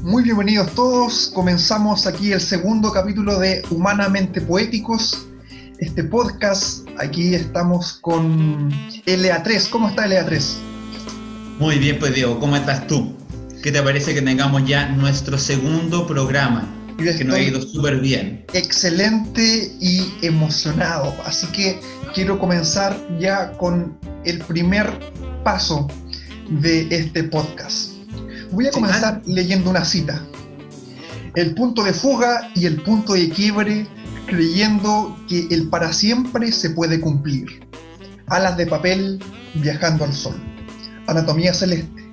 Muy bienvenidos todos, comenzamos aquí el segundo capítulo de Humanamente Poéticos, este podcast. Aquí estamos con LA3. ¿Cómo está LA3? Muy bien, pues Diego, ¿cómo estás tú? ¿Qué te parece que tengamos ya nuestro segundo programa? Que nos ha ido súper bien. Excelente y emocionado, así que quiero comenzar ya con el primer paso de este podcast. Voy a comenzar leyendo una cita. El punto de fuga y el punto de quiebre, creyendo que el para siempre se puede cumplir. Alas de papel viajando al sol. Anatomía celeste.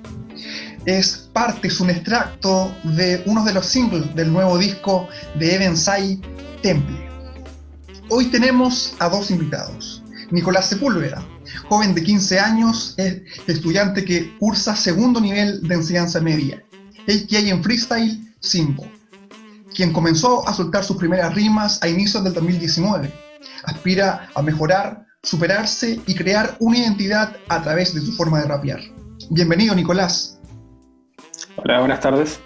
Es un extracto de uno de los singles del nuevo disco de Evensai, Temple. Hoy tenemos a dos invitados. Nicolás Sepúlveda, joven de 15 años, estudiante que cursa segundo nivel de enseñanza media, a.k.a. en Freestyle 5, quien comenzó a soltar sus primeras rimas a inicios del 2019. Aspira a mejorar, superarse y crear una identidad a través de su forma de rapear. Bienvenido, Nicolás. Hola, buenas tardes.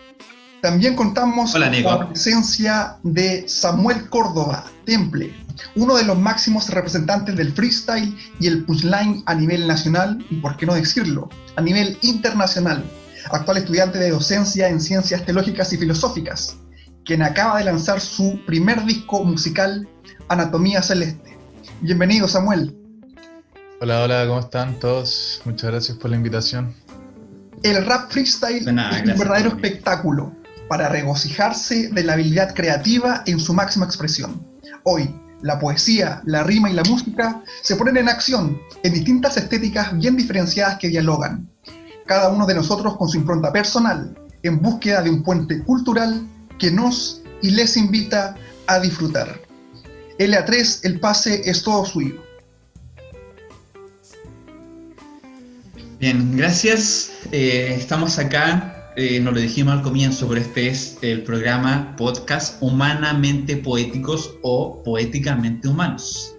También contamos con la presencia de Samuel Córdoba, Temple, uno de los máximos representantes del freestyle y el punchline a nivel nacional y, por qué no decirlo, a nivel internacional, actual estudiante de docencia en ciencias teológicas y filosóficas, quien acaba de lanzar su primer disco musical, Anatomía Celeste. Bienvenido, Samuel. Hola, ¿cómo están todos? Muchas gracias por la invitación. El rap freestyle es un verdadero espectáculo para regocijarse de la habilidad creativa en su máxima expresión. Hoy, la poesía, la rima y la música se ponen en acción en distintas estéticas bien diferenciadas que dialogan, cada uno de nosotros con su impronta personal, en búsqueda de un puente cultural que nos y les invita a disfrutar. LA3, el pase es todo suyo. Bien, gracias. Estamos acá, nos lo dijimos al comienzo, pero este es el programa podcast Humanamente Poéticos o Poéticamente Humanos.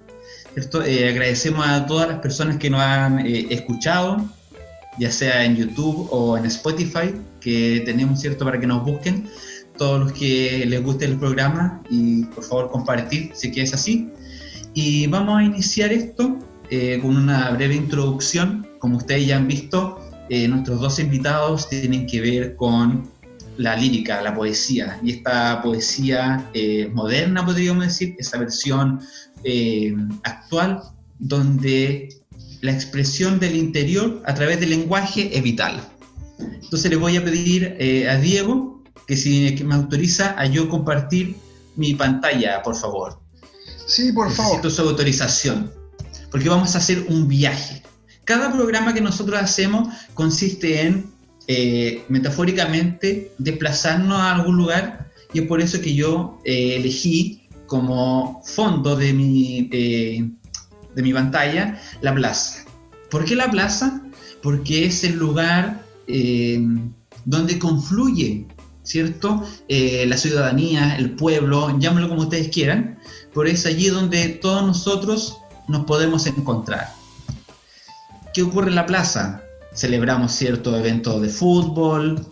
¿Cierto? Agradecemos a todas las personas que nos han escuchado, ya sea en YouTube o en Spotify, que tenemos, ¿cierto?, para que nos busquen, todos los que les guste el programa, y por favor compartir si que es así. Y vamos a iniciar esto con una breve introducción. Como ustedes ya han visto, nuestros dos invitados tienen que ver con la lírica, la poesía, y esta poesía moderna, podríamos decir, esa versión actual, donde la expresión del interior a través del lenguaje es vital. Entonces les voy a pedir a Diego que me autoriza a yo compartir mi pantalla, por favor. Sí, por favor. Necesito su autorización, porque vamos a hacer un viaje. Cada programa que nosotros hacemos consiste en, metafóricamente, desplazarnos a algún lugar, y es por eso que yo elegí como fondo de mi pantalla la plaza. ¿Por qué la plaza? Porque es el lugar donde confluye, ¿cierto? La ciudadanía, el pueblo, llámenlo como ustedes quieran, pero es allí donde todos nosotros nos podemos encontrar. ¿Qué ocurre en la plaza? Celebramos ciertos eventos de fútbol,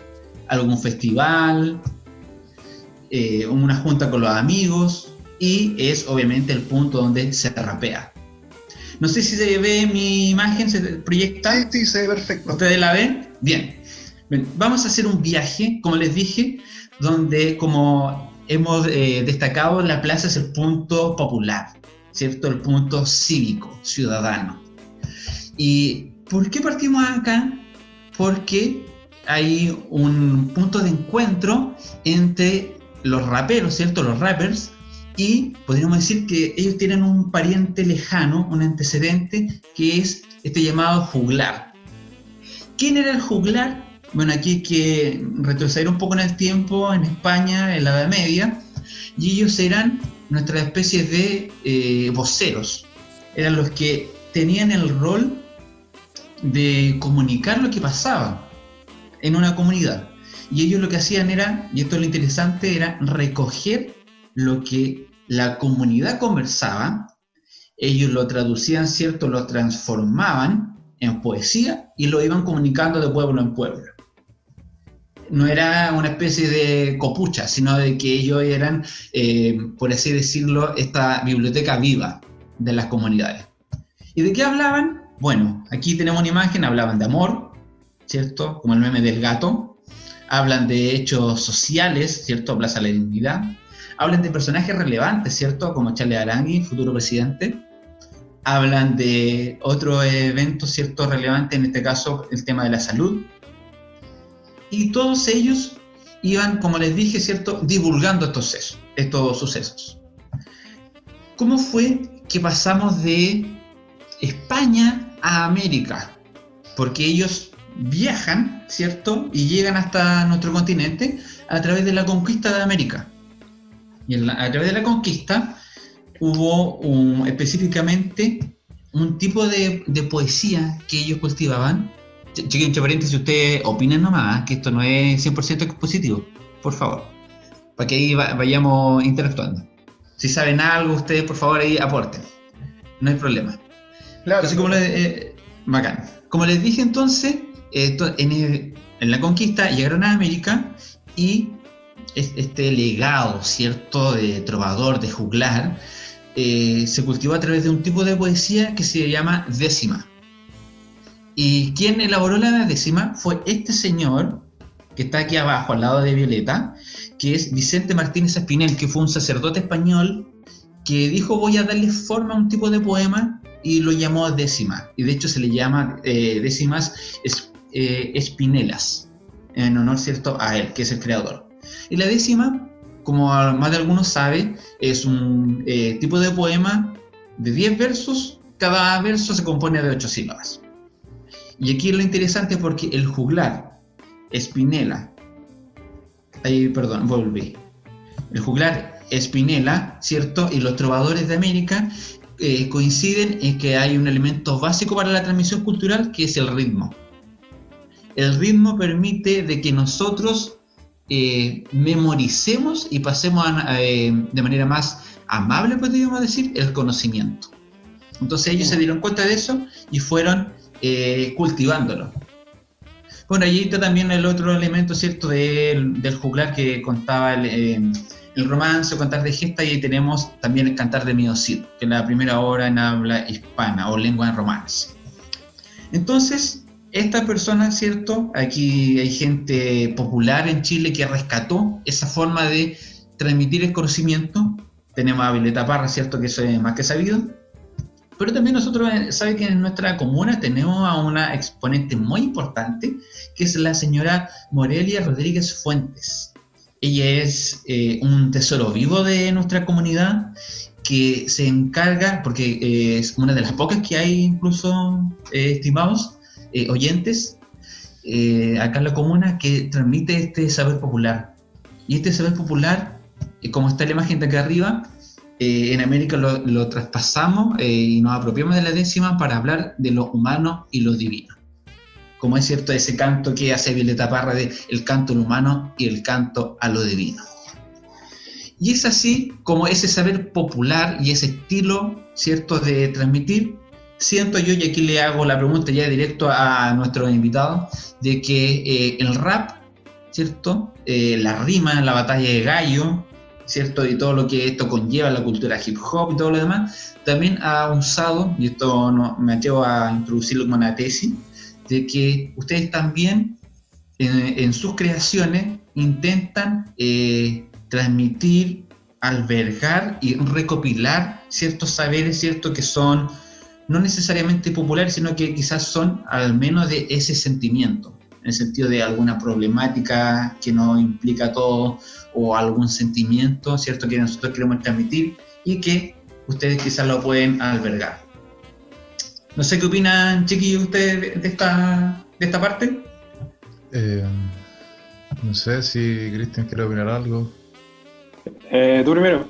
algún festival, una junta con los amigos, y es obviamente el punto donde se rapea. No sé si se ve mi imagen, ¿se proyecta? Sí, se ve perfecto. ¿Ustedes la ven? Bien. Vamos a hacer un viaje, como les dije, donde, como hemos destacado, la plaza es el punto popular, ¿cierto? El punto cívico, ciudadano. ¿Y por qué partimos acá? Porque hay un punto de encuentro entre los raperos, ¿cierto? Los rappers, y podríamos decir que ellos tienen un pariente lejano, un antecedente, que es este llamado juglar. ¿Quién era el juglar? Bueno, aquí hay que retroceder un poco en el tiempo, en España, en la Edad Media, y ellos eran nuestras especies de voceros. Eran los que tenían el rol de comunicar lo que pasaba en una comunidad. Y ellos lo que hacían era, y esto es lo interesante, era recoger lo que la comunidad conversaba. Ellos lo traducían, ¿cierto? Lo transformaban en poesía y lo iban comunicando de pueblo en pueblo. no era una especie de copucha, sino de que ellos eran, por así decirlo, esta biblioteca viva de las comunidades. ¿Y de qué hablaban? Bueno, aquí tenemos una imagen, hablaban de amor, ¿cierto? Como el meme del gato. Hablan de hechos sociales, ¿cierto? Plaza de la Dignidad. Hablan de personajes relevantes, ¿cierto? Como Charles Arangui, futuro presidente. Hablan de otros eventos, ¿cierto? Relevantes, en este caso, el tema de la salud. Y todos ellos iban, como les dije, ¿cierto? Divulgando estos sucesos. ¿Cómo fue que pasamos de España a América? Porque ellos viajan, ¿cierto? Y llegan hasta nuestro continente a través de la conquista de América. Y a través de la conquista hubo específicamente un tipo de poesía que ellos cultivaban. Chiquen, entre paréntesis, si ustedes opinen nomás, que esto no es 100% expositivo, por favor, para que ahí vayamos interactuando. Si saben algo, ustedes por favor ahí aporten, no hay problema. Claro. Entonces, bacán. Como les dije entonces, en la conquista llegaron a América y este legado, ¿cierto?, de trovador, de juglar, se cultivó a través de un tipo de poesía que se llama décima. Y quien elaboró la décima fue este señor, que está aquí abajo, al lado de Violeta, que es Vicente Martínez Espinel, que fue un sacerdote español que dijo: voy a darle forma a un tipo de poema, y lo llamó décima. Y de hecho se le llama décimas espinelas, en honor, ¿cierto?, a él, que es el creador. Y la décima, como más de algunos saben, es un tipo de poema de 10 versos. Cada verso se compone de 8 sílabas. Y aquí es lo interesante porque el juglar, Espinela, el juglar Espinela, ¿cierto?, y los trovadores de América coinciden en que hay un elemento básico para la transmisión cultural, que es el ritmo. El ritmo permite de que nosotros memoricemos y pasemos de manera más amable, podríamos decir, el conocimiento. Entonces ellos se dieron cuenta de eso y fueron cultivándolo. Bueno, allí está también el otro elemento, ¿cierto?, del juglar, que contaba el romance o cantar de gesta, y ahí tenemos también el cantar de Mío Cid, que es la primera obra en habla hispana o lengua en romance. Entonces, esta persona, ¿cierto?, aquí hay gente popular en Chile que rescató esa forma de transmitir el conocimiento. Tenemos a Violeta Parra, ¿cierto?, que eso es más que sabido. Pero también nosotros, sabe que en nuestra comuna tenemos a una exponente muy importante, que es la señora Morelia Rodríguez Fuentes. Ella es un tesoro vivo de nuestra comunidad, que se encarga, porque es una de las pocas que hay, incluso estimados oyentes, acá en la comuna, que transmite este saber popular. Y este saber popular, como está la imagen de acá arriba, en América lo traspasamos y nos apropiamos de la décima para hablar de lo humano y lo divino. Como es cierto ese canto que hace Violeta Parra de el canto al humano y el canto a lo divino. Y es así como ese saber popular y ese estilo, ¿cierto?, de transmitir, siento yo, y aquí le hago la pregunta ya directo a nuestro invitado, de que el rap, ¿cierto?, la rima, la batalla de gallo, ¿cierto?, y todo lo que esto conlleva, la cultura hip hop y todo lo demás, también ha usado, y esto me atrevo a introducirlo como una tesis, de que ustedes también en sus creaciones intentan transmitir, albergar y recopilar ciertos saberes, ¿cierto?, que son no necesariamente populares, sino que quizás son al menos de ese sentimiento, en el sentido de alguna problemática que nos implica a todos, o algún sentimiento, ¿cierto?, que nosotros queremos transmitir y que ustedes quizás lo pueden albergar. No sé qué opinan, chiquillos, ustedes de esta parte. No sé si Cristian quiere opinar algo. Tú primero.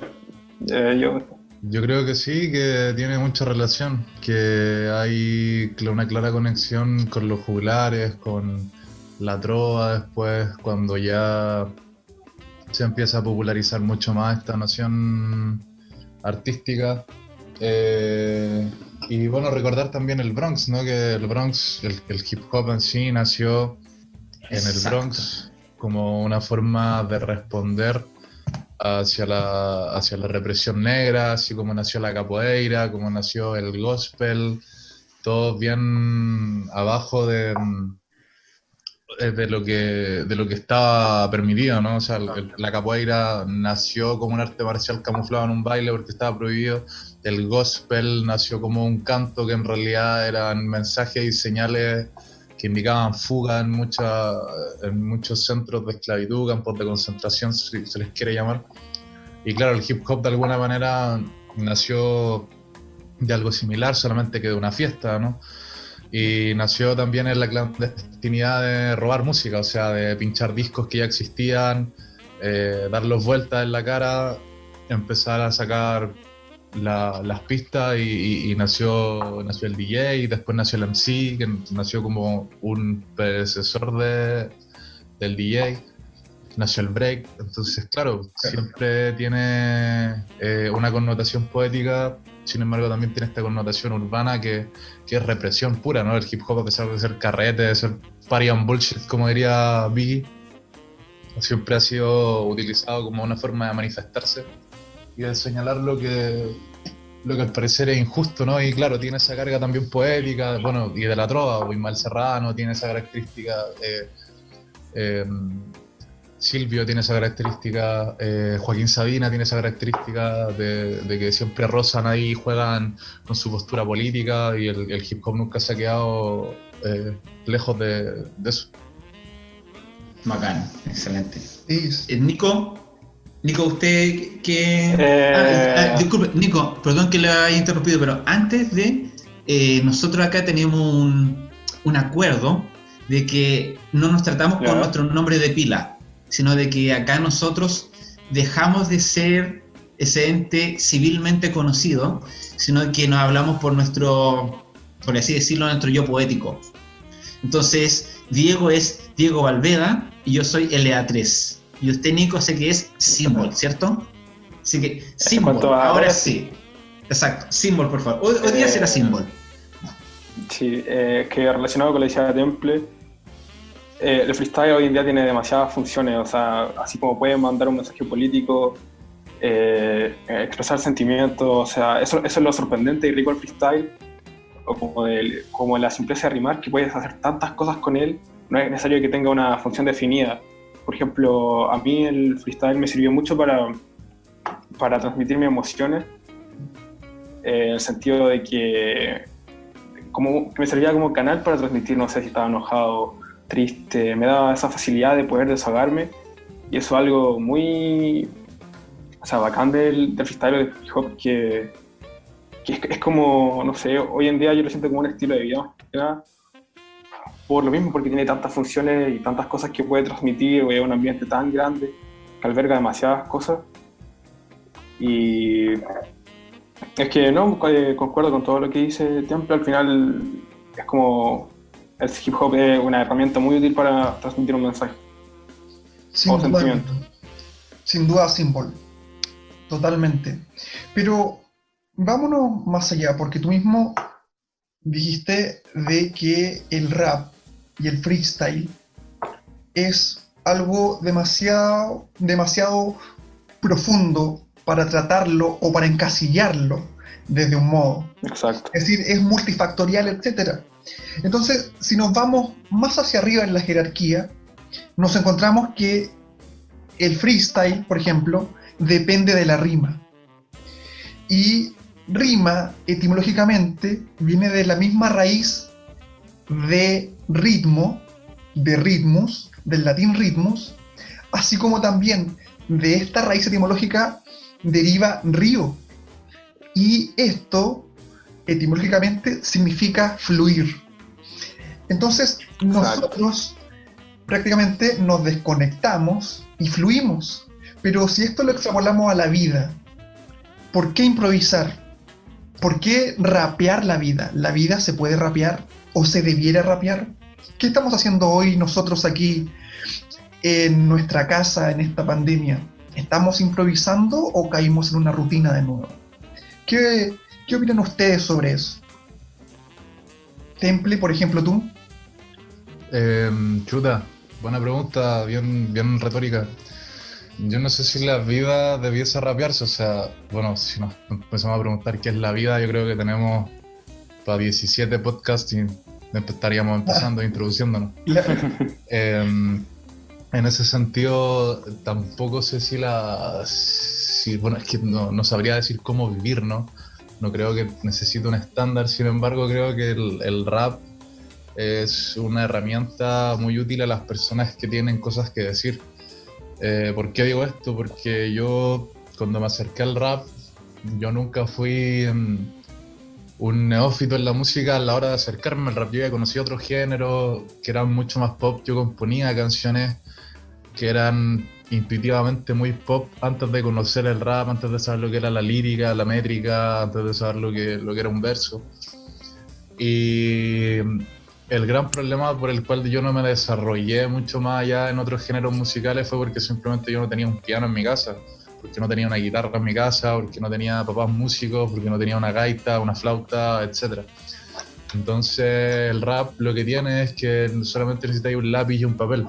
Yo creo que sí, que tiene mucha relación, que hay una clara conexión con los juglares, con la trova después, cuando ya se empieza a popularizar mucho más esta noción artística. Y bueno, recordar también el Bronx, ¿no? Que el Bronx, el hip hop en sí nació en el Bronx, como una forma de responder hacia la represión negra, así como nació la capoeira, como nació el gospel, todo bien abajo de lo que estaba permitido, ¿no? O sea, la capoeira nació como un arte marcial camuflado en un baile porque estaba prohibido. El gospel nació como un canto que en realidad eran mensajes y señales que indicaban fuga en muchos centros de esclavitud, campos de concentración, si se les quiere llamar. Y claro, el hip hop de alguna manera nació de algo similar, solamente que de una fiesta, ¿no? Y nació también en la clandestinidad de robar música, o sea, de pinchar discos que ya existían, darlos vueltas en la cara, empezar a sacar las pistas y nació el DJ, y después nació el MC, que nació como un predecesor del DJ, nació el break. Entonces, claro, siempre tiene una connotación poética, sin embargo también tiene esta connotación urbana que es represión pura, ¿no? El hip hop, a pesar de ser carrete, de ser party and bullshit, como diría Biggie, siempre ha sido utilizado como una forma de manifestarse y de señalar lo que al parecer es injusto, ¿no? Y claro, tiene esa carga también poética, bueno, y de la trova, Ismael Serrano tiene esa característica, Silvio tiene esa característica, Joaquín Sabina tiene esa característica de que siempre rozan ahí, juegan con su postura política, y el hip hop nunca se ha quedado lejos de eso. Bacán, excelente. Sí. Nico, usted que... disculpe, Nico, perdón que le haya interrumpido, pero antes de... nosotros acá teníamos un acuerdo de que no nos tratamos con nuestro nombre de pila, sino de que acá nosotros dejamos de ser ese ente civilmente conocido, sino que nos hablamos por nuestro, por así decirlo, nuestro yo poético. Entonces, Diego es Diego Valveda y yo soy LA3. Y usted, Nico, sé que es Symbol, ¿cierto? Así que, Symbol, ahora sí. Exacto, Symbol, por favor. Hoy día será Symbol. Sí, que relacionado con la idea de Temple, el freestyle hoy en día tiene demasiadas funciones, o sea, así como puede mandar un mensaje político, expresar sentimientos, o sea, eso es lo sorprendente y rico del freestyle, o como la simpleza de rimar, que puedes hacer tantas cosas con él, no es necesario que tenga una función definida. Por ejemplo, a mí el freestyle me sirvió mucho para transmitir mis emociones, en el sentido de que me servía como canal para transmitir, no sé si estaba enojado, triste, me daba esa facilidad de poder desahogarme, y eso es algo muy, o sea, bacán del freestyle, del hip hop, que es como, no sé, hoy en día yo lo siento como un estilo de vida, ¿verdad? Por lo mismo, porque tiene tantas funciones y tantas cosas que puede transmitir, es un ambiente tan grande que alberga demasiadas cosas, y es que no, concuerdo con todo lo que dice Temple. Al final es como el hip hop es una herramienta muy útil para transmitir un mensaje o sentimiento. Sin duda, Symbol. Totalmente. Pero vámonos más allá, porque tú mismo dijiste de que el rap y el freestyle es algo demasiado profundo para tratarlo o para encasillarlo desde un modo. Exacto. Es decir, es multifactorial, etc. Entonces, si nos vamos más hacia arriba en la jerarquía, nos encontramos que el freestyle, por ejemplo, depende de la rima. Y rima, etimológicamente, viene de la misma raíz de ritmo, de ritmus, del latín ritmus, así como también de esta raíz etimológica deriva río. Y esto, etimológicamente, significa fluir. Entonces, nosotros prácticamente nos desconectamos y fluimos. Pero si esto lo extrapolamos a la vida, ¿por qué improvisar? ¿Por qué rapear la vida? ¿La vida se puede rapear o se debiera rapear? ¿Qué estamos haciendo hoy nosotros aquí en nuestra casa en esta pandemia? ¿Estamos improvisando o caímos en una rutina de nuevo? ¿Qué opinan ustedes sobre eso? Temple, por ejemplo, tú. Chuta, Buena pregunta, bien retórica. Yo no sé si la vida debiese rapearse, o sea, bueno, si nos empezamos a preguntar qué es la vida, yo creo que tenemos para 17 podcasts y estaríamos empezando, introduciéndonos. En ese sentido, tampoco sé bueno, es que no sabría decir cómo vivir, ¿no? No creo que necesite un estándar, sin embargo, creo que el rap es una herramienta muy útil a las personas que tienen cosas que decir. ¿Por qué digo esto? Porque yo, cuando me acerqué al rap, yo nunca fui un neófito en la música a la hora de acercarme al rap. Yo ya conocía otros géneros que eran mucho más pop. Yo componía canciones que eran intuitivamente muy pop antes de conocer el rap, antes de saber lo que era la lírica, la métrica, antes de saber lo que era un verso. Y el gran problema por el cual yo no me desarrollé mucho más allá en otros géneros musicales fue porque simplemente yo no tenía un piano en mi casa, porque no tenía una guitarra en mi casa, porque no tenía papás músicos, porque no tenía una gaita, una flauta, etc. Entonces el rap lo que tiene es que solamente necesitáis un lápiz y un papel.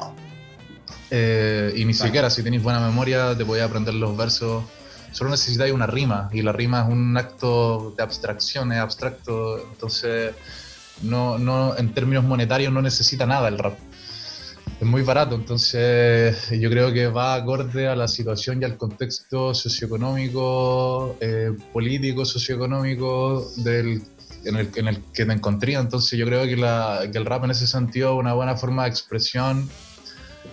Y ni siquiera si tenéis buena memoria te podéis aprender los versos. Solo necesitáis una rima, y la rima es un acto de abstracción, es abstracto. Entonces no en términos monetarios no necesita nada el rap. Es muy barato, entonces yo creo que va acorde a la situación y al contexto socioeconómico, político, socioeconómico en el que me encontré. Entonces yo creo que el rap en ese sentido es una buena forma de expresión.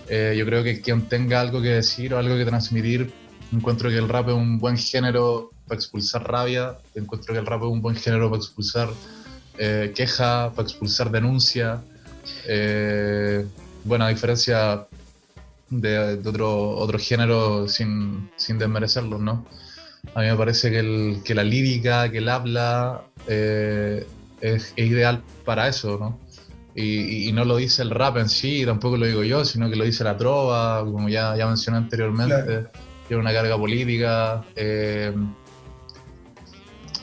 Yo creo que quien tenga algo que decir o algo que transmitir, encuentro que el rap es un buen género para expulsar rabia, encuentro que el rap es un buen género para expulsar queja, para expulsar denuncia. Bueno, a diferencia de otro género sin desmerecerlos, ¿no? A mí me parece que la lírica, que el habla es ideal para eso, ¿no? Y no lo dice el rap en sí, tampoco lo digo yo, sino que lo dice la trova, como ya mencioné anteriormente. Claro. Tiene una carga política.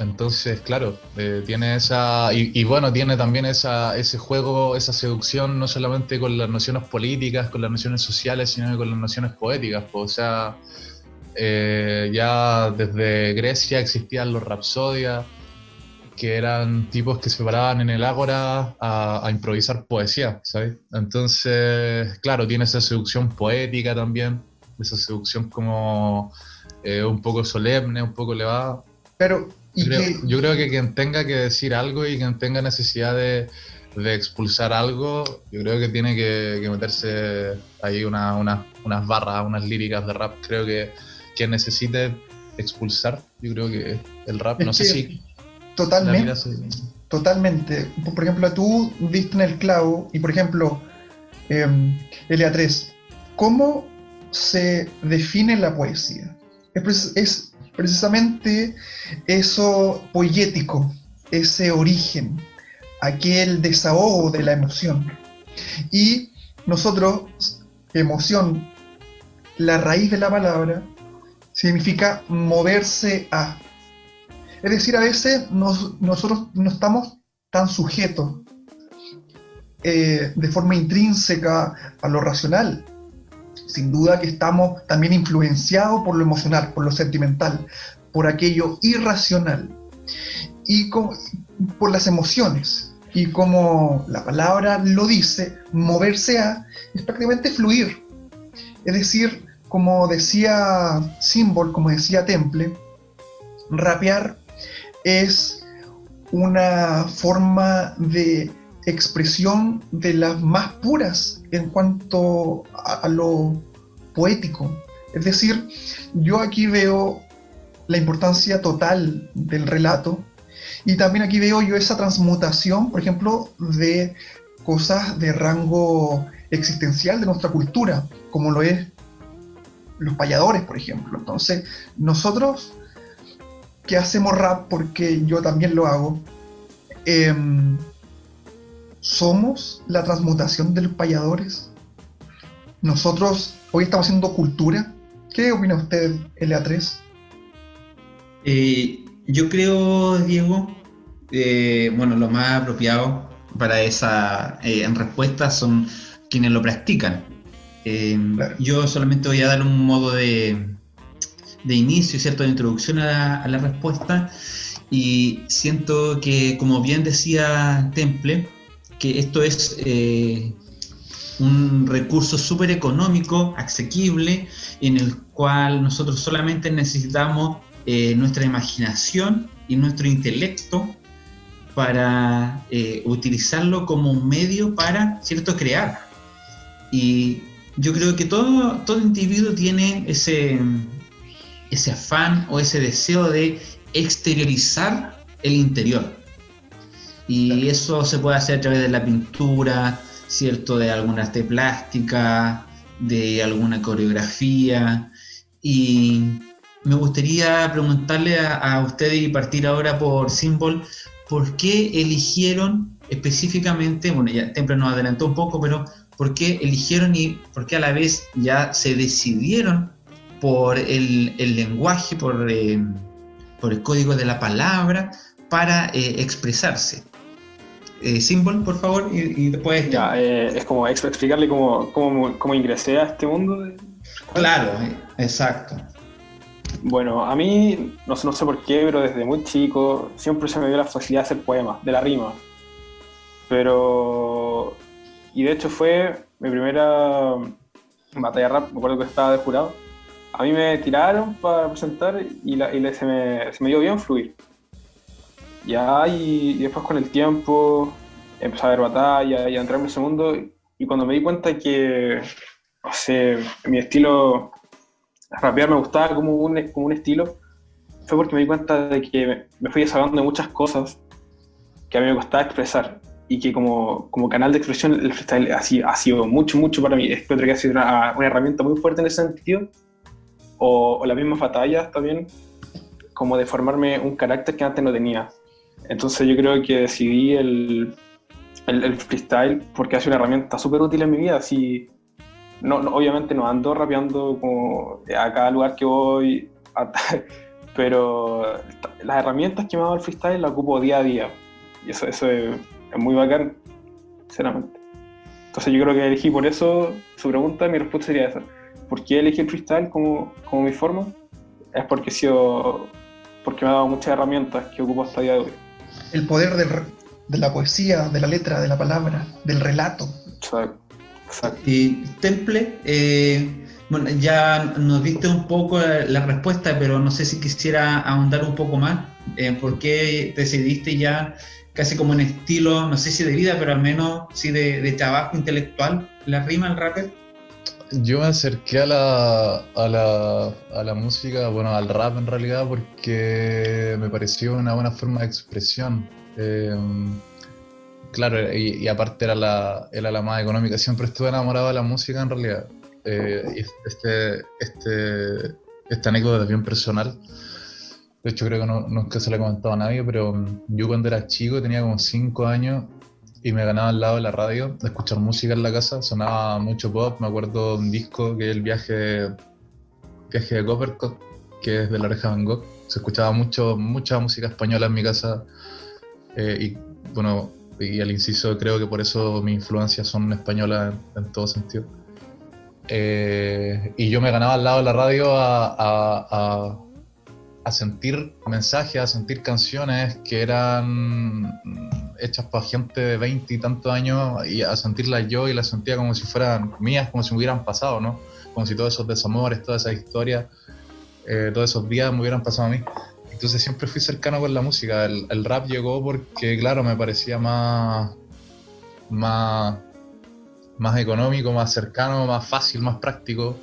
Entonces, claro, tiene esa... Y bueno, tiene también ese juego, esa seducción, no solamente con las nociones políticas, con las nociones sociales, sino que con las nociones poéticas. Pues, o sea, ya desde Grecia existían los rapsodias, que eran tipos que se paraban en el ágora a improvisar poesía, ¿sabes? Entonces, claro, tiene esa seducción poética también, esa seducción como un poco solemne, un poco elevada. Pero... Yo creo que quien tenga que decir algo y quien tenga necesidad de expulsar algo, yo creo que tiene que meterse ahí unas barras, unas líricas de rap. Creo que quien necesite expulsar, yo creo que el rap, no sé si... Totalmente. Por ejemplo, tú diste en el clavo, y por ejemplo, LA3, ¿cómo se define la poesía? Es precisamente eso poético, ese origen, aquel desahogo de la emoción. Y nosotros, emoción, la raíz de la palabra, significa moverse a. Es decir, a veces nosotros no estamos tan sujetos de forma intrínseca a lo racional. Sin duda que estamos también influenciados por lo emocional, por lo sentimental, por aquello irracional y por las emociones. Y como la palabra lo dice, moverse a es prácticamente fluir. Es decir, como decía Symbol, como decía Temple, rapear es una forma de expresión de las más puras en cuanto a lo poético. Es decir, yo aquí veo la importancia total del relato y también aquí veo yo esa transmutación, por ejemplo, de cosas de rango existencial de nuestra cultura, como lo es los payadores, por ejemplo. Entonces, nosotros que hacemos rap, porque yo también lo hago, somos la transmutación de los payadores. Nosotros hoy estamos haciendo cultura. ¿Qué opina usted, LA3? Yo creo, Diego, bueno, lo más apropiado para esa en respuesta son quienes lo practican. Claro. Yo solamente voy a dar un modo de inicio, ¿cierto?, de introducción a la respuesta, y siento que, como bien decía Temple, que esto es un recurso súper económico, asequible, en el cual nosotros solamente necesitamos nuestra imaginación y nuestro intelecto para utilizarlo como un medio para, ¿cierto?, crear. Y yo creo que todo individuo tiene ese afán o ese deseo de exteriorizar el interior. Y claro, eso se puede hacer a través de la pintura, ¿cierto?, de alguna arte plástica, de alguna coreografía. Y me gustaría preguntarle a ustedes, y partir ahora por Symbol, ¿por qué eligieron específicamente, bueno, ya Temple nos adelantó un poco, pero ¿por qué eligieron y por qué a la vez ya se decidieron por el lenguaje, por el código de la palabra para expresarse? Symbol, por favor, y después... Ya, es como explicarle cómo ingresé a este mundo. Claro, exacto. Bueno, a mí, no sé por qué, pero desde muy chico siempre se me dio la facilidad de hacer poemas, de la rima. Pero... Y de hecho fue mi primera batalla rap, me acuerdo que estaba de jurado. A mí me tiraron para presentar y se me dio bien fluir. Ya, y después con el tiempo empecé a ver batallas y a entrar en ese mundo. Y cuando me di cuenta que, no sé, mi estilo rapear me gustaba como un estilo, fue porque me di cuenta de que me fui desahogando de muchas cosas que a mí me costaba expresar. Y que como canal de expresión el freestyle ha sido mucho para mí. Creo que ha sido una herramienta muy fuerte en ese sentido. O las mismas batallas también, como de formarme un carácter que antes no tenía. Entonces yo creo que decidí el freestyle porque ha sido una herramienta súper útil en mi vida. Así, obviamente no ando rapeando como a cada lugar que voy, pero las herramientas que me ha dado el freestyle las ocupo día a día. Y eso es muy bacán, sinceramente. Entonces yo creo que elegí por eso su pregunta. Mi respuesta sería esa. ¿Por qué elegí el freestyle como mi forma? Es porque me ha dado muchas herramientas que ocupo hasta el día de hoy. El poder de la poesía, de la letra, de la palabra, del relato. Exacto. Y Temple, bueno, ya nos diste un poco la respuesta, pero no sé si quisiera ahondar un poco más. ¿Por qué decidiste ya casi como un estilo, no sé si de vida, pero al menos sí de trabajo intelectual, la rima, el rapper? Yo me acerqué a la música, bueno, al rap en realidad, porque me pareció una buena forma de expresión. Claro, y aparte era la más económica. Siempre estuve enamorado de la música en realidad. Y esta anécdota es bien personal. De hecho, creo que nunca se la he comentado a nadie, pero yo cuando era chico, tenía como 5 años, y me ganaba al lado de la radio de escuchar música en la casa. Sonaba mucho pop. Me acuerdo de un disco que es el viaje de Coppercott, que es de La Oreja Van Gogh. Se escuchaba mucha música española en mi casa, y bueno, y al inciso, creo que por eso mis influencias son españolas en todo sentido. Y yo me ganaba al lado de la radio a sentir mensajes, a sentir canciones que eran hechas para gente de 20 y tantos años, y a sentirlas yo, y las sentía como si fueran mías, como si me hubieran pasado, ¿no? Como si todos esos desamores, todas esas historias, todos esos días me hubieran pasado a mí. Entonces siempre fui cercano con la música. El rap llegó porque, claro, me parecía más económico, más cercano, más fácil, más práctico.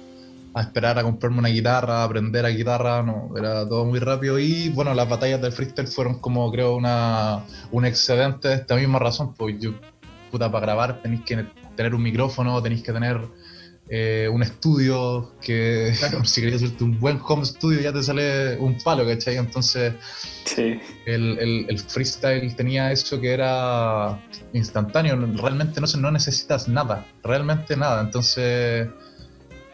A esperar a comprarme una guitarra, a aprender a guitarra, no, era todo muy rápido. Y bueno, las batallas del freestyle fueron como, creo, un excedente de esta misma razón. Pues yo, para grabar tenéis que tener un micrófono, tenéis que tener un estudio que, claro, si querías hacerte un buen home studio ya te sale un palo, ¿cachai? Entonces sí, el freestyle tenía eso que era instantáneo, realmente no necesitas nada, realmente nada. Entonces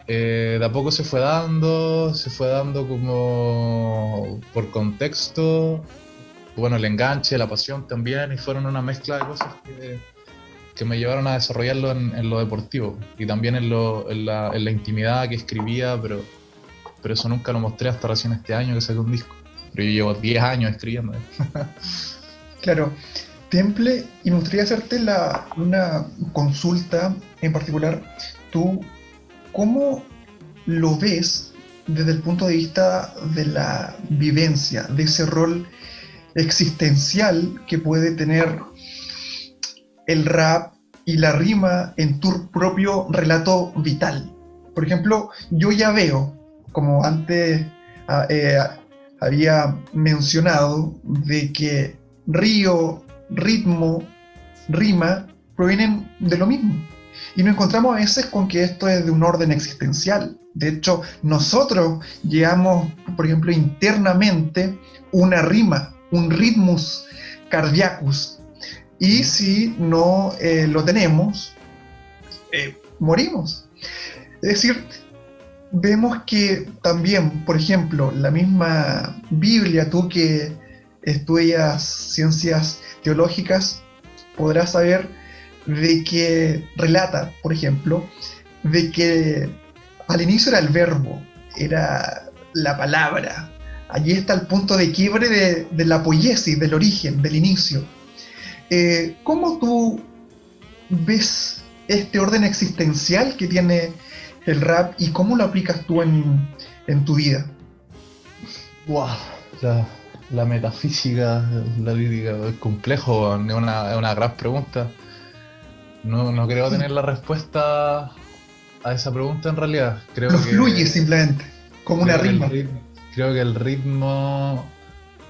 de a poco se fue dando como por contexto, bueno, el enganche, la pasión también, y fueron una mezcla de cosas que me llevaron a desarrollarlo en lo deportivo y también en la intimidad que escribía, pero eso nunca lo mostré hasta recién este año que saqué un disco. Pero yo llevo 10 años escribiendo. Claro. Temple, y me gustaría hacerte una consulta en particular. ¿Tú cómo lo ves desde el punto de vista de la vivencia, de ese rol existencial que puede tener el rap y la rima en tu propio relato vital? Por ejemplo, yo ya veo, como antes había mencionado, de que río, ritmo, rima provienen de lo mismo. Y nos encontramos a veces con que esto es de un orden existencial. De hecho, nosotros llevamos, por ejemplo, internamente una rima, un ritmus cardiacus. Y si no lo tenemos, morimos. Es decir, vemos que también, por ejemplo, la misma Biblia, tú que estudias ciencias teológicas, podrás saber de que relata, por ejemplo, de que al inicio era el verbo, era la palabra. Allí está el punto de quiebre de la poiesis, del origen, del inicio. ¿Cómo tú ves este orden existencial que tiene el rap y cómo lo aplicas tú en tu vida? Wow, la metafísica, la lírica, es complejo, es una gran pregunta. No creo tener la respuesta a esa pregunta en realidad. Creo que fluye simplemente, como una rima. Creo que el ritmo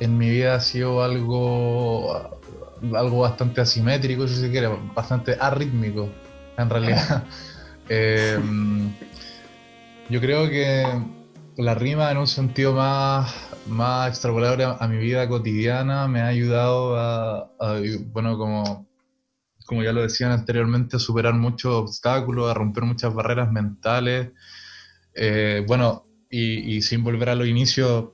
en mi vida ha sido algo bastante asimétrico, si se quiere, bastante arrítmico, en realidad. Yo creo que la rima, en un sentido más extrapolable a mi vida cotidiana, me ha ayudado bueno, como ya lo decían anteriormente, a superar muchos obstáculos, a romper muchas barreras mentales. Bueno, y sin volver a los inicios,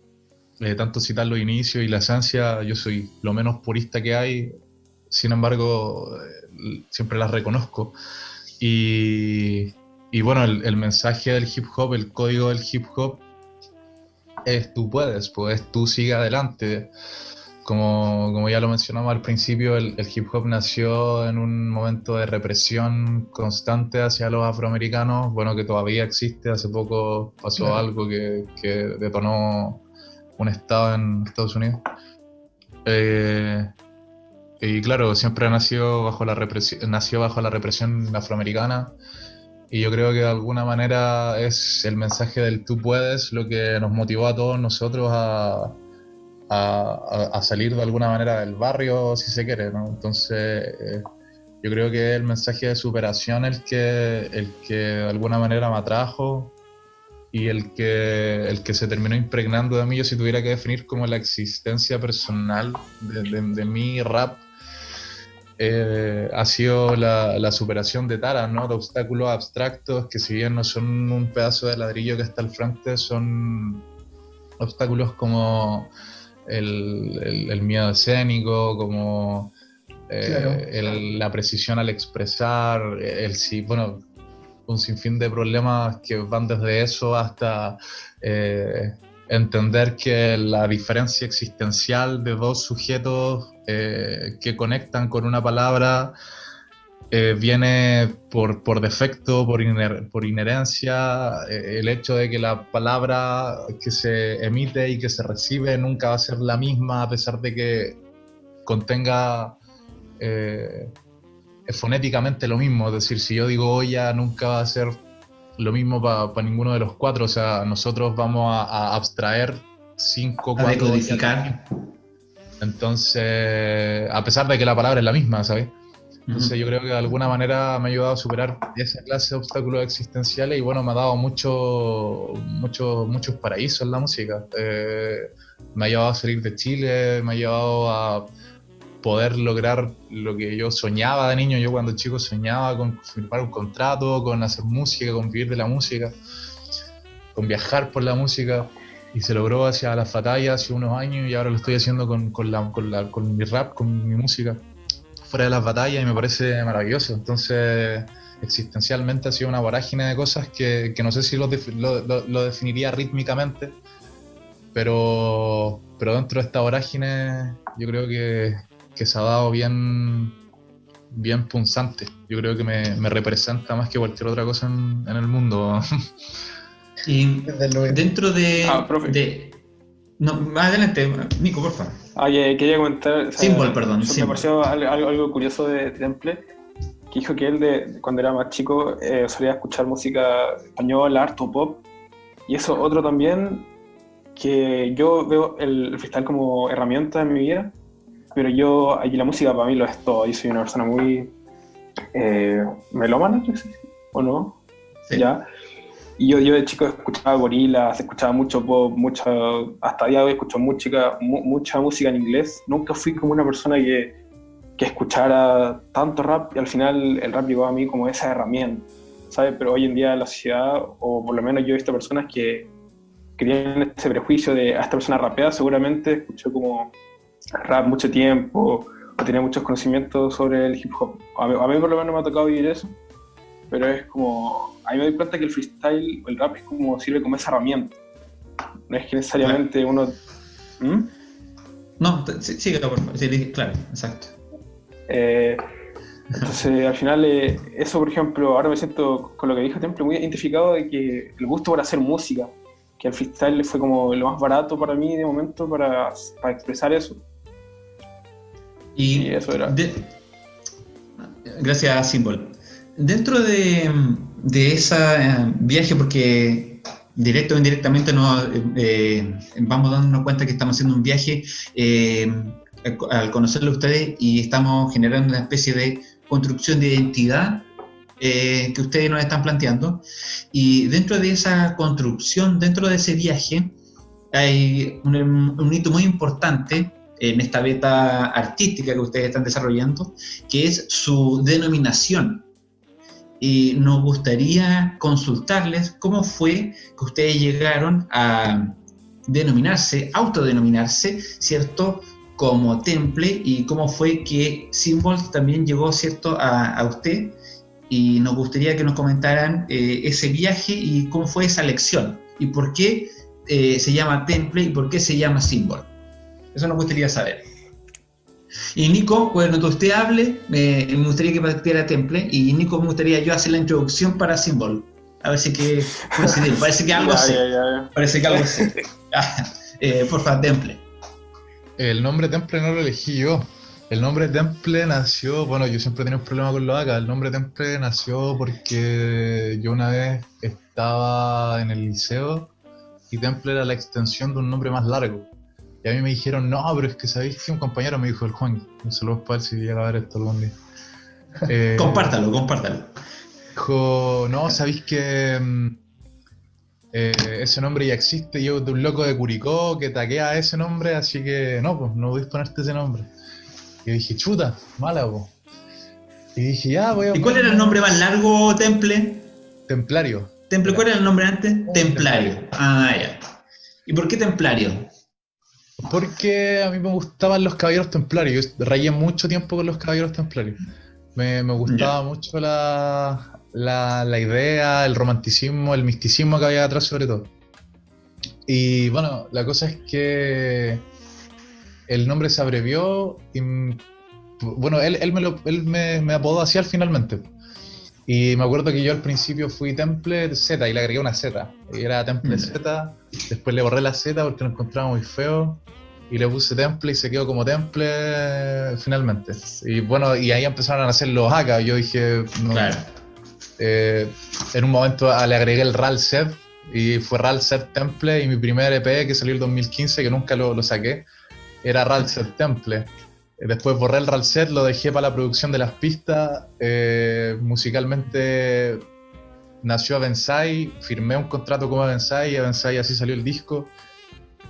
tanto citar los inicios y la esencia, yo soy lo menos purista que hay, sin embargo, siempre las reconozco. Y bueno, el mensaje del hip hop, el código del hip hop, es tú puedes, pues tú sigue adelante. Como ya lo mencionamos al principio, el hip hop nació en un momento de represión constante hacia los afroamericanos, bueno, que todavía existe. Hace poco pasó algo que detonó un estado en Estados Unidos. Y claro, siempre nació bajo la represión afroamericana, y yo creo que de alguna manera es el mensaje del tú puedes lo que nos motivó a todos nosotros a salir de alguna manera del barrio, si se quiere, ¿no? Entonces, yo creo que es el mensaje de superación el que de alguna manera me atrajo, y el que se terminó impregnando de mí. Yo, si tuviera que definir como la existencia personal de mi rap, ha sido la superación de taras, ¿no? De obstáculos abstractos que, si bien no son un pedazo de ladrillo que está al frente, son obstáculos como el miedo escénico, como Claro. la precisión al expresar, bueno, un sinfín de problemas que van desde eso hasta entender que la diferencia existencial de dos sujetos que conectan con una palabra viene por defecto, por inherencia. El hecho de que la palabra que se emite y que se recibe nunca va a ser la misma, a pesar de que contenga fonéticamente lo mismo. Es decir, si yo digo olla, nunca va a ser lo mismo para ninguno de los cuatro. O sea, nosotros vamos a abstraer 5, 4... A decodificar. Entonces, a pesar de que la palabra es la misma, ¿sabes? Entonces yo creo que de alguna manera me ha ayudado a superar esa clase de obstáculos existenciales, y bueno, me ha dado muchos paraísos en la música. Me ha llevado a salir de Chile, me ha llevado a poder lograr lo que yo soñaba de niño. Yo cuando chico soñaba con firmar un contrato, con hacer música, con vivir de la música, con viajar por la música, y se logró hacia las batallas hace unos años, y ahora lo estoy haciendo con mi rap, con mi música. fuera de las batallas y me parece maravilloso. Entonces, existencialmente ha sido una vorágine de cosas que no sé si lo definiría rítmicamente, pero dentro de esta vorágine yo creo que se ha dado bien punzante. Yo creo que me representa más que cualquier otra cosa en el mundo. Y dentro de... No, más adelante, Nico, por favor. Quería comentar... Symbol, perdón. Me pareció algo curioso de Temple, que dijo que él, cuando era más chico, solía escuchar música española, harto pop, y eso otro también, que yo veo el freestyle como herramienta en mi vida, pero aquí la música para mí lo es todo. Yo soy una persona muy melómana, ¿o no? Sí. ¿Ya? Y yo de chico escuchaba Gorillaz, escuchaba mucho pop, hasta día de hoy escucho mucha música en inglés. Nunca fui como una persona que escuchara tanto rap, y al final el rap llegó a mí como esa herramienta, ¿sabes? Pero hoy en día la sociedad, o por lo menos yo he visto personas que tienen ese prejuicio de esta persona rapeada, seguramente escuchó como rap mucho tiempo, o tenía muchos conocimientos sobre el hip hop. A mí por lo menos me ha tocado vivir eso, pero es como... A mí me doy cuenta que el freestyle o el rap sirve como esa herramienta. No es que necesariamente uno... No, sigue, por favor. Sí, claro, exacto. Entonces, al final, eso, por ejemplo, ahora me siento, con lo que dijo Temple, muy identificado de que el gusto por hacer música, que el freestyle fue como lo más barato para mí de momento para expresar eso. Y eso era. Gracias, Symbol. Dentro de ese viaje, porque directo o indirectamente vamos dándonos cuenta que estamos haciendo un viaje al conocerlo a ustedes, y estamos generando una especie de construcción de identidad que ustedes nos están planteando. Y dentro de esa construcción, dentro de ese viaje, hay un hito muy importante en esta beta artística que ustedes están desarrollando, que es su denominación. Y nos gustaría consultarles cómo fue que ustedes llegaron a autodenominarse, ¿cierto?, como Temple, y cómo fue que Symbol también llegó, ¿cierto?, a usted. Y nos gustaría que nos comentaran ese viaje y cómo fue esa lección, y por qué se llama Temple y por qué se llama Symbol. Eso nos gustaría saber. Y Nico, cuando usted hable, me gustaría que partiera Temple, y Nico, me gustaría yo hacer la introducción para Symbol. A ver si que coincidir. Parece que algo sé. Parece que algo sé. Por favor, Temple. El nombre Temple no lo elegí yo. El nombre Temple nació... Bueno, yo siempre he tenido un problema con los acá. El nombre Temple nació porque yo una vez estaba en el liceo y Temple era la extensión de un nombre más largo. Y a mí me dijeron, no, pero es que sabéis que un compañero me dijo, el Juan, un saludo para él si llega a ver esto algún día. Compártalo. Dijo, no, sabéis que ese nombre ya existe, yo de un loco de Curicó que taquea ese nombre, así que no, pues no podéis ponerte ese nombre. Y dije, chuta, mala, pues. Y dije, ya, voy a... ¿Y cuál era el nombre más largo, Temple? Templario. ¿Cuál era el nombre antes? Templario. Ya. ¿Y por qué Templario? Porque a mí me gustaban los caballeros templarios. Yo rayé mucho tiempo con los caballeros templarios. Me gustaba mucho la idea, el romanticismo, el misticismo que había detrás, sobre todo. Y bueno, la cosa es que el nombre se abrevió y bueno, él me apodó así finalmente. Y me acuerdo que yo al principio fui Temple Z y le agregué una Z. Y era Temple Z, después le borré la Z porque lo encontraba muy feo. Y le puse Temple y se quedó como Temple finalmente. Y bueno, y ahí empezaron a nacer los AK. Yo dije, no, claro. En un momento le agregué el RAL Set y fue RAL Set Temple. Y mi primer EP que salió en el 2015, que nunca lo saqué, era RAL Set Temple. Después borré el RAL Set, lo dejé para la producción de las pistas. Musicalmente nació Avensai, firmé un contrato con Avensai y Avensai así salió el disco,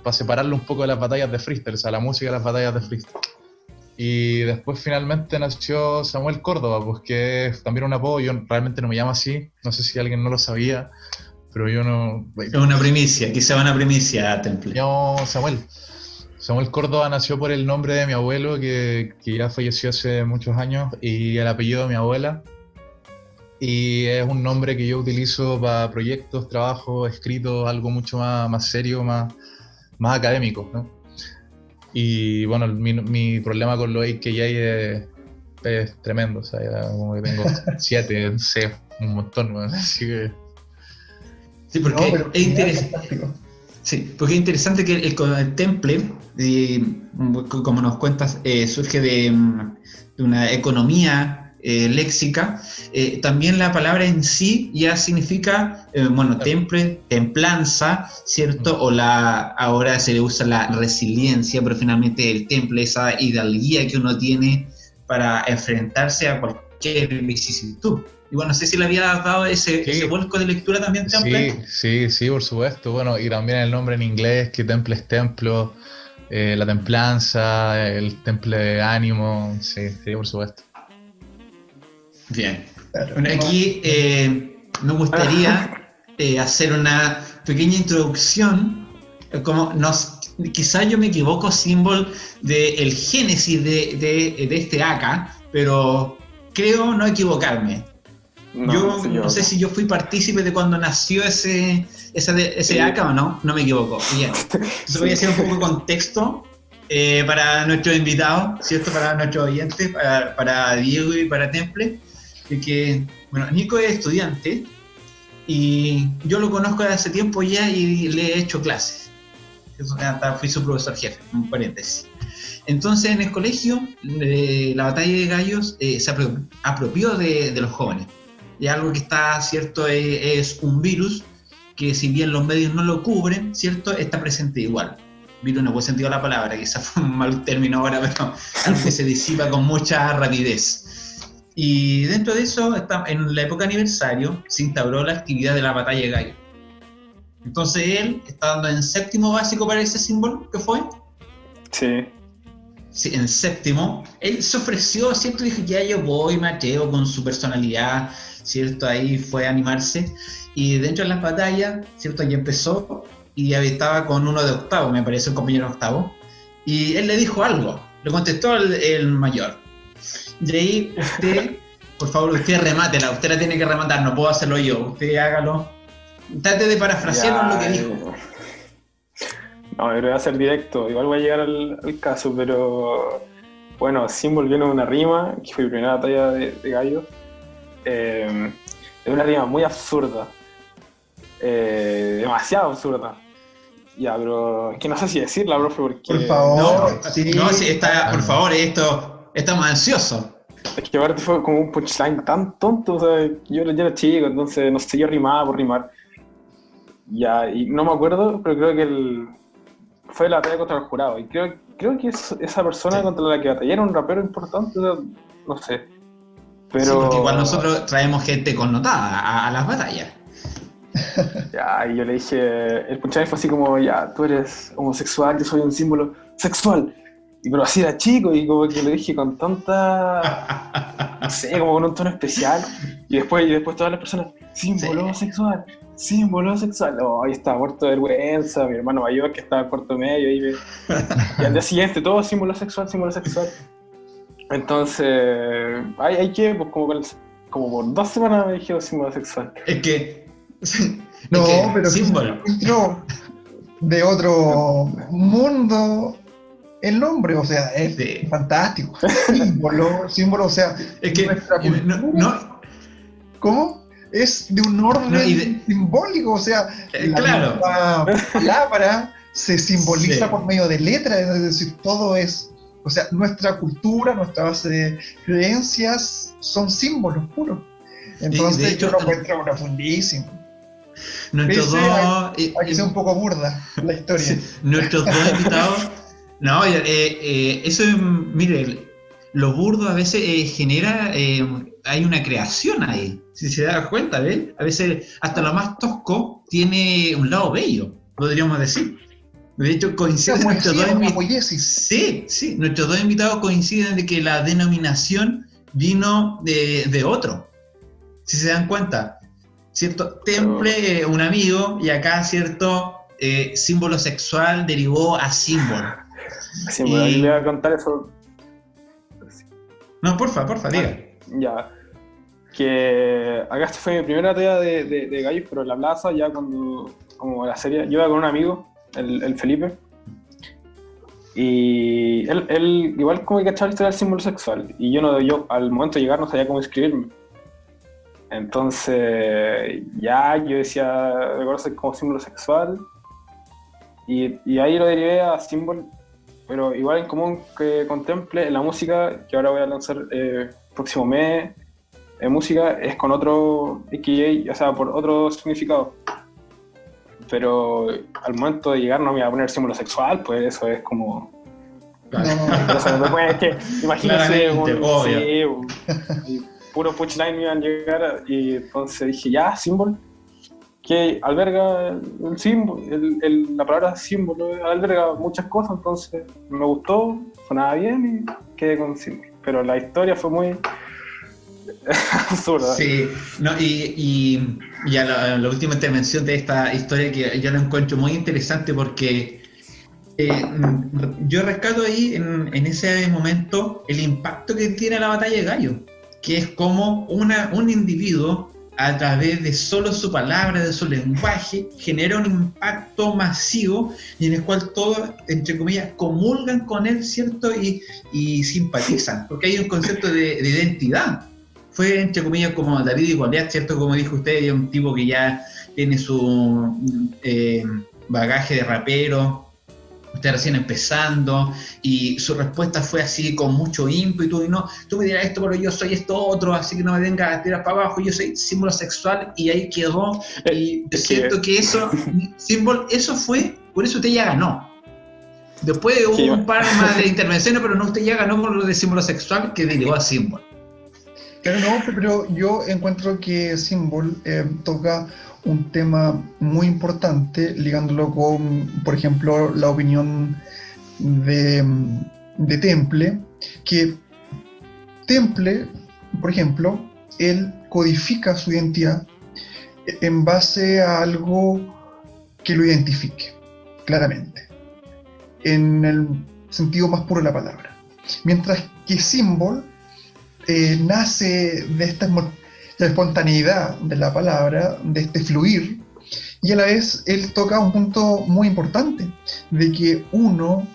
para separarlo un poco de las batallas de freestyle, o sea, la música de las batallas de freestyle. Y después finalmente nació Samuel Córdoba, pues que es también un apodo. Yo realmente no me llamo así, no sé si alguien no lo sabía, pero yo no... Es una primicia, quizá una primicia, Temple. Me llamo Samuel Córdoba nació por el nombre de mi abuelo, que ya falleció hace muchos años, y el apellido de mi abuela. Y es un nombre que yo utilizo para proyectos, trabajos, escritos, algo mucho más serio, más académico, ¿no? Y bueno, mi problema con los AKJ es tremendo, o sea, ya como que tengo 7, no sé, un montón, ¿no? Así que... Sí, porque es interesante. Sí, porque es interesante que el temple, como nos cuentas, surge de una economía léxica. También la palabra en sí ya significa, temple, templanza, ¿cierto? O ahora se le usa la resiliencia, pero finalmente el temple, esa hidalguía que uno tiene para enfrentarse a cualquier vicisitud. Y bueno, no sé si le había dado ese vuelco de lectura también, temple. Sí, por supuesto. Bueno, y también el nombre en inglés, que temple es templo, la templanza, el temple de ánimo, sí, por supuesto. Bien. Bueno, aquí me gustaría hacer una pequeña introducción, quizá yo me equivoco, símbolo del génesis de este Aka, pero creo no equivocarme. Yo no sé si yo fui partícipe de cuando nació ese Aka o no me equivoco. Bien. Entonces voy a hacer un poco de contexto para nuestros invitados, ¿cierto? Para nuestros oyentes, para Diego y para Temple. Nico es estudiante y yo lo conozco desde hace tiempo ya y le he hecho clases. Fui su profesor jefe, un paréntesis. Entonces en el colegio, la batalla de gallos se apropió de los jóvenes. Y algo que está, ¿cierto? Es un virus que, si bien los medios no lo cubren, ¿cierto? Está presente igual. Virus no puede sentido la palabra, quizás fue un mal término ahora, pero algo que se disipa con mucha rapidez. Y dentro de eso, en la época aniversario, se instauró la actividad de la batalla de gallos. Entonces él está dando en séptimo básico para ese símbolo, ¿qué fue? Sí. Sí, en séptimo, él se ofreció, ¿cierto? Dijo, ya yo voy, Mateo, con su personalidad, ¿cierto? Ahí fue a animarse. Y dentro de las batallas, ¿cierto? Ya empezó y estaba con uno de octavo, me parece, un compañero de octavo. Y él le dijo algo, le contestó el mayor. De ahí, usted, por favor, usted remátela, usted la tiene que rematar, no puedo hacerlo yo, usted hágalo. Trate de parafrasear lo que dijo. No, yo voy a ser directo, igual voy a llegar al caso, pero bueno, símbolo viene de una rima, que fue mi primera batalla de gallo. Es una rima muy absurda, demasiado absurda. Ya, pero es que no sé si decirla, profe, porque... Por favor, por favor, estamos ansiosos. Es que aparte fue como un punchline tan tonto, o sea, yo era chico, entonces no sé, yo rimaba por rimar. Ya, y no me acuerdo, pero creo que fue la batalla contra el jurado, y creo que esa persona contra la que batallé era un rapero importante, o sea, no sé. Pero... Sí, porque igual nosotros traemos gente connotada a las batallas. Ya, y yo le dije, el punchline fue así como, ya, tú eres homosexual, yo soy un símbolo sexual. Pero así era chico, y como que lo dije con tanta, no sé, como con un tono especial. Y después todas las personas, símbolo sexual. Oh, ahí estaba muerto de vergüenza, mi hermano mayor que estaba en cuarto medio, y al día siguiente todo símbolo sexual. Entonces, hay que, pues como por 2 semanas me dijeron símbolo sexual. Es que... No, es que, pero símbolo. Entró de otro mundo el nombre, o sea, es fantástico. Símbolo, o sea, es que nuestra cultura, ¿cómo? Es de un orden simbólico, o sea, claro. La palabra se simboliza por medio de letras, es decir, todo es, o sea, nuestra cultura, nuestra base de creencias son símbolos puros. Entonces, de hecho, yo lo encuentro profundísimo. Hay que ser un poco burda la historia. Sí, nuestros dos invitados. No, eso es, mire, lo burdo a veces genera, hay una creación ahí, si se da cuenta, ¿ves? A veces hasta lo más tosco tiene un lado bello, podríamos decir. De hecho, coinciden nuestros dos invitados. Sí, nuestros dos invitados coinciden de que la denominación vino de otro. Si se dan cuenta, ¿cierto? Temple, un amigo, y acá, ¿cierto? Símbolo sexual derivó a símbolo. Sí, bueno, yo le voy a contar eso. No, porfa, diga. Ya. Que acá fue mi primera tarea de gallos, pero en la plaza, ya cuando, como la serie, yo iba con un amigo, el Felipe, y él igual como que cachaba la historia del símbolo sexual, y yo al momento de llegar no sabía cómo escribirme. Entonces, ya yo decía, recuerdo como símbolo sexual, y ahí lo derivé a símbolo, pero igual en común que contemple en la música, que ahora voy a lanzar próximo mes, en música es con otro AKA, o sea, por otro significado. Pero al momento de llegar no me iba a poner símbolo sexual, pues eso es como... No, Eso no puede, es que imagínese obvio. puro punchline me iban a llegar y entonces dije, ya, símbolo, que alberga el símbolo, la palabra símbolo alberga muchas cosas, entonces me gustó, sonaba bien y quedé con símbolo. Pero la historia fue muy... absurda. Sí, no, y ya la última intervención de esta historia que yo la encuentro muy interesante porque yo rescato ahí en ese momento el impacto que tiene la batalla de gallo, que es como un individuo a través de solo su palabra, de su lenguaje, genera un impacto masivo y en el cual todos, entre comillas, comulgan con él, ¿cierto? Y simpatizan, porque hay un concepto de identidad. Fue, entre comillas, como David y Goliat, ¿cierto? Como dijo usted, es un tipo que ya tiene su bagaje de rapero, usted recién empezando, y su respuesta fue así con mucho ímpetu, y no, tú me dirás esto, pero yo soy esto otro, así que no me vengas a tirar para abajo, yo soy símbolo sexual, y ahí quedó, y siento que eso, símbolo, eso fue, por eso usted ya ganó. Después hubo un par más de intervenciones, pero no, usted ya ganó con lo de símbolo sexual, que derivó a símbolo. Pero no, pero yo encuentro que Symbol toca un tema muy importante, ligándolo con, por ejemplo, la opinión de Temple, que Temple, por ejemplo, él codifica su identidad en base a algo que lo identifique, claramente, en el sentido más puro de la palabra. Mientras que Symbol nace de esta espontaneidad de la palabra, de este fluir, y a la vez él toca un punto muy importante, de que uno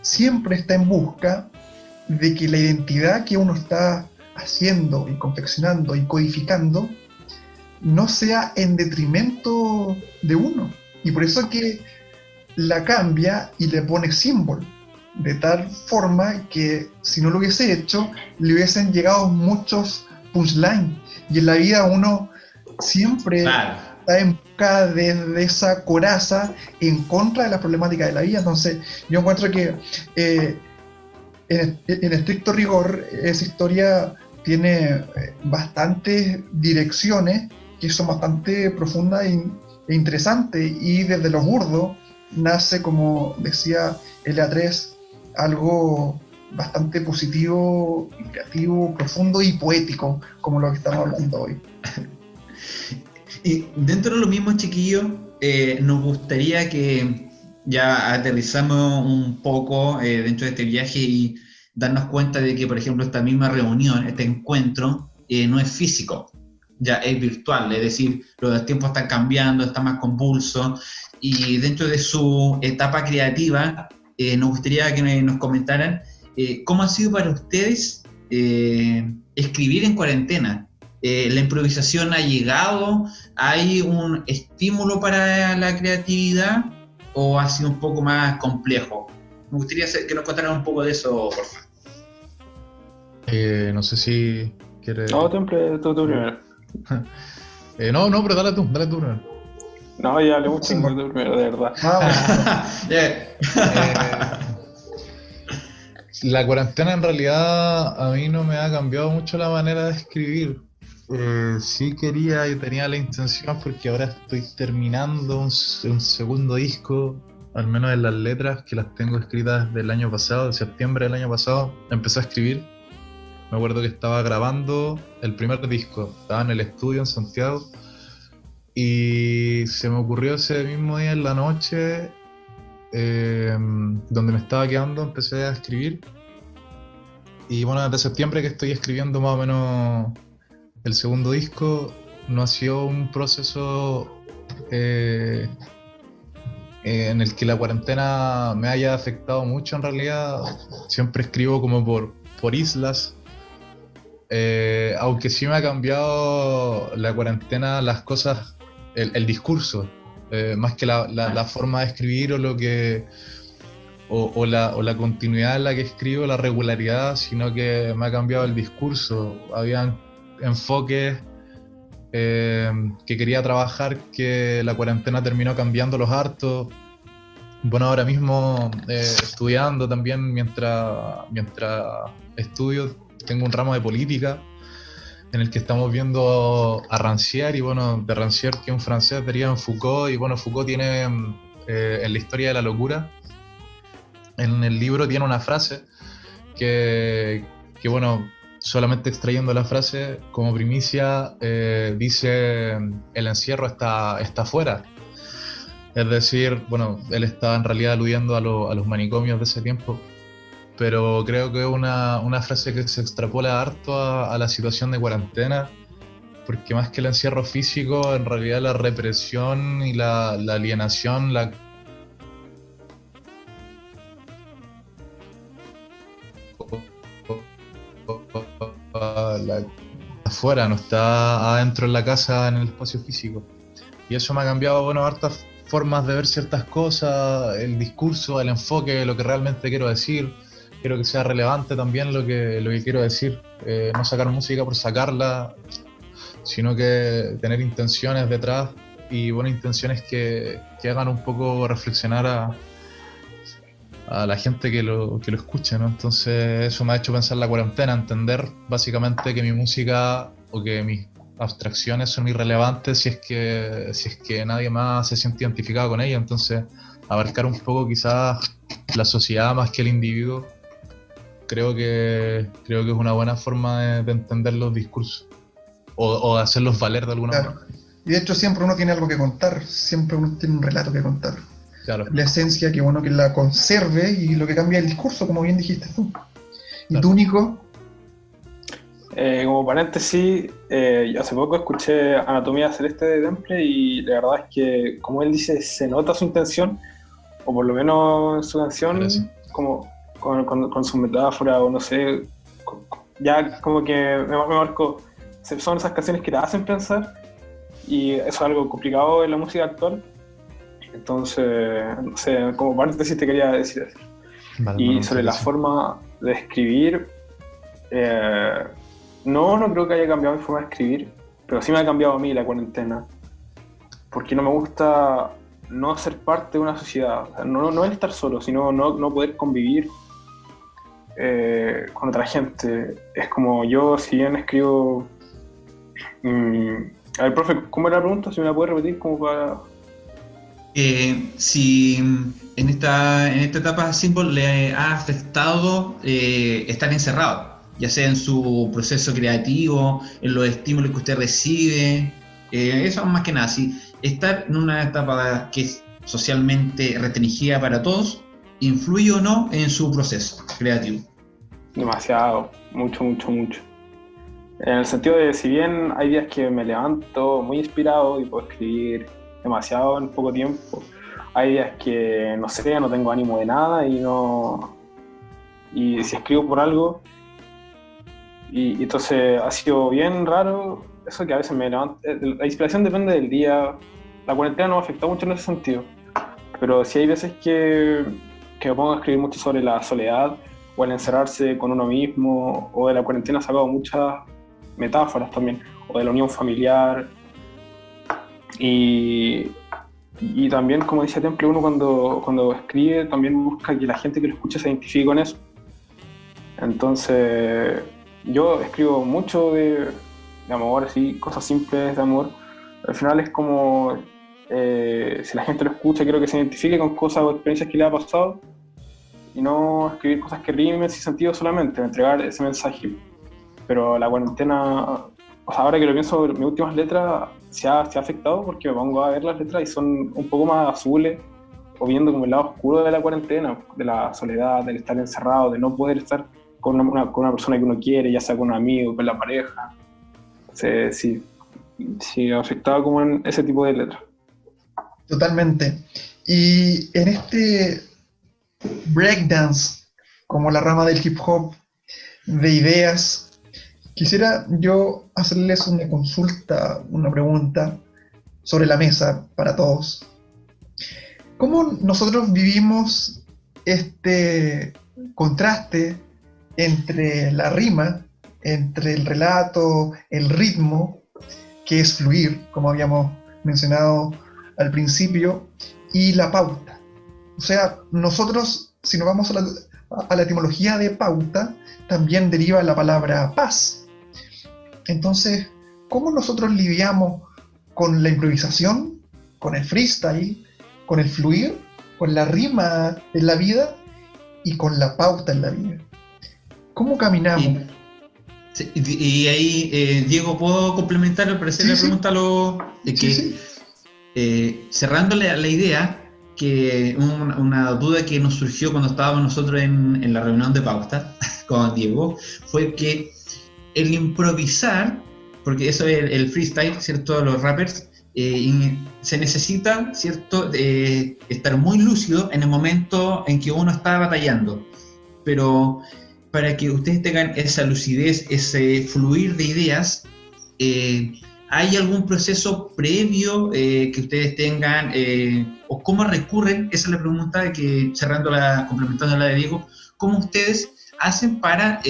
siempre está en busca de que la identidad que uno está haciendo y confeccionando y codificando no sea en detrimento de uno, y por eso que la cambia y le pone símbolo, de tal forma que si no lo hubiese hecho, le hubiesen llegado muchos punchlines. Y en la vida uno siempre está en busca de esa coraza en contra de las problemáticas de la vida. Entonces, yo encuentro que en estricto rigor, esa historia tiene bastantes direcciones que son bastante profundas e interesantes. Y desde lo burdo nace, como decía LA3, algo bastante positivo, creativo, profundo y poético, como lo que estamos hablando hoy. Y dentro de lo mismo, chiquillos, nos gustaría que ya aterrizamos un poco dentro de este viaje y darnos cuenta de que, por ejemplo, esta misma reunión, este encuentro, no es físico, ya es virtual, es decir, los tiempos están cambiando, está más convulso, y dentro de su etapa creativa, nos gustaría que nos comentaran cómo ha sido para ustedes escribir en cuarentena. ¿La improvisación ha llegado? ¿Hay un estímulo para la creatividad? ¿O ha sido un poco más complejo? Me gustaría que nos contaran un poco de eso, por favor. No sé si quieres... No, Temple, tú primero. No, pero dale tú primero. No, ya hablé mucho tú primero, de verdad. La cuarentena en realidad a mí no me ha cambiado mucho la manera de escribir. Sí quería y tenía la intención, porque ahora estoy terminando un segundo disco, al menos en las letras, que las tengo escritas desde el año pasado, de septiembre del año pasado, empecé a escribir. Me acuerdo que estaba grabando el primer disco, estaba en el estudio en Santiago, y se me ocurrió ese mismo día en la noche donde me estaba quedando empecé a escribir. Y bueno, desde septiembre que estoy escribiendo más o menos el segundo disco. No ha sido un proceso en el que la cuarentena me haya afectado mucho en realidad. Siempre escribo como por islas. Aunque sí me ha cambiado la cuarentena las cosas, el discurso, más que la forma de escribir o lo que o la continuidad en la que escribo, la regularidad, sino que me ha cambiado el discurso. Habían enfoques que quería trabajar que la cuarentena terminó cambiando los hartos. Bueno, ahora mismo estudiando también mientras estudio, tengo un ramo de política en el que estamos viendo a Rancière, y bueno, de Rancière, que es un francés, deriva en Foucault, y bueno, Foucault tiene en la historia de la locura, en el libro tiene una frase que bueno, solamente extrayendo la frase como primicia, dice: el encierro está afuera. Es decir, bueno, él está en realidad aludiendo a los manicomios de ese tiempo, pero creo que es una frase que se extrapola harto a la situación de cuarentena, porque más que el encierro físico, en realidad la represión y la alienación, afuera, no está adentro en la casa, en el espacio físico. Y eso me ha cambiado, bueno, hartas formas de ver ciertas cosas, el discurso, el enfoque, lo que realmente quiero decir. Quiero que sea relevante también lo que quiero decir, no sacar música por sacarla, sino que tener intenciones detrás, y buenas intenciones que hagan un poco reflexionar a la gente que lo escuche, ¿no? Entonces eso me ha hecho pensar la cuarentena, entender básicamente que mi música o que mis abstracciones son irrelevantes si es que nadie más se siente identificado con ella. Entonces abarcar un poco quizás la sociedad más que el individuo, creo que es una buena forma de entender los discursos o de hacerlos valer de alguna manera. Y de hecho siempre uno tiene algo que contar, siempre uno tiene un relato que contar. Claro. La esencia que uno que la conserve, y lo que cambia el discurso, como bien dijiste tú. ¿Y tú, Nico? Como paréntesis, hace poco escuché Anatomía Celeste de Temple, y la verdad es que, como él dice, se nota su intención, o por lo menos en su canción, como con su metáfora, o no sé, ya como que me marcó. Son esas canciones que te hacen pensar, y eso es algo complicado en la música actual. Entonces, no sé, como paréntesis te quería decir eso. Vale, y sobre la forma de escribir, no creo que haya cambiado mi forma de escribir, pero sí me ha cambiado a mí la cuarentena, porque no me gusta no ser parte de una sociedad, o sea, no el estar solo, sino no poder convivir con otra gente. Es como yo, si bien escribo... a ver, profe, ¿cómo era la pregunta? Si me la puede repetir como para... si en esta etapa Symbol le ha afectado estar encerrado, ya sea en su proceso creativo, en los estímulos que usted recibe, eso más que nada, si estar en una etapa que es socialmente restringida para todos, ¿influye o no en su proceso creativo? Demasiado, mucho. En el sentido de, si bien hay días que me levanto muy inspirado y puedo escribir demasiado en poco tiempo, hay días que, no sé, no tengo ánimo de nada y si escribo por algo, y entonces ha sido bien raro eso, que a veces me levanto. La inspiración depende del día. La cuarentena no me afecta mucho en ese sentido, pero sí hay veces que me pongo a escribir mucho sobre la soledad o el encerrarse con uno mismo, o de la cuarentena he sacado muchas metáforas también, o de la unión familiar. Y también, como decía Temple, uno cuando escribe también busca que la gente que lo escuche se identifique con eso. Entonces yo escribo mucho de amor, así, cosas simples de amor. Al final es como, si la gente lo escucha, quiero que se identifique con cosas o experiencias que le ha pasado, y no escribir cosas que rimen sin sentido solamente, entregar ese mensaje. Pero la cuarentena, o sea, ahora que lo pienso, mis últimas letras se ha afectado, porque me pongo a ver las letras y son un poco más azules o viendo como el lado oscuro de la cuarentena, de la soledad, del estar encerrado, de no poder estar con una persona que uno quiere, ya sea con un amigo, con la pareja. Sí, afectaba como en ese tipo de letras. Totalmente. Y en este breakdance, como la rama del hip hop, de ideas, quisiera yo hacerles una consulta, una pregunta sobre la mesa para todos. ¿Cómo nosotros vivimos este contraste entre la rima, entre el relato, el ritmo, que es fluir, como habíamos mencionado al principio, y la pauta? O sea, nosotros, si nos vamos a la etimología de pauta, también deriva la palabra paz. Entonces, ¿cómo nosotros lidiamos con la improvisación, con el freestyle, con el fluir, con la rima en la vida y con la pauta en la vida? ¿Cómo caminamos? Y ahí, Diego, ¿puedo complementar al parecer la pregunta? Cerrando la idea, que una duda que nos surgió cuando estábamos nosotros en la reunión de pauta con Diego, fue que el improvisar, porque eso es el freestyle, ¿cierto? Los rappers, se necesita, ¿cierto? Estar muy lúcido en el momento en que uno está batallando, pero para que ustedes tengan esa lucidez, ese fluir de ideas, ¿hay algún proceso previo que ustedes tengan, o cómo recurren? Esa es la pregunta que, complementando la de Diego, ¿cómo ustedes hacen para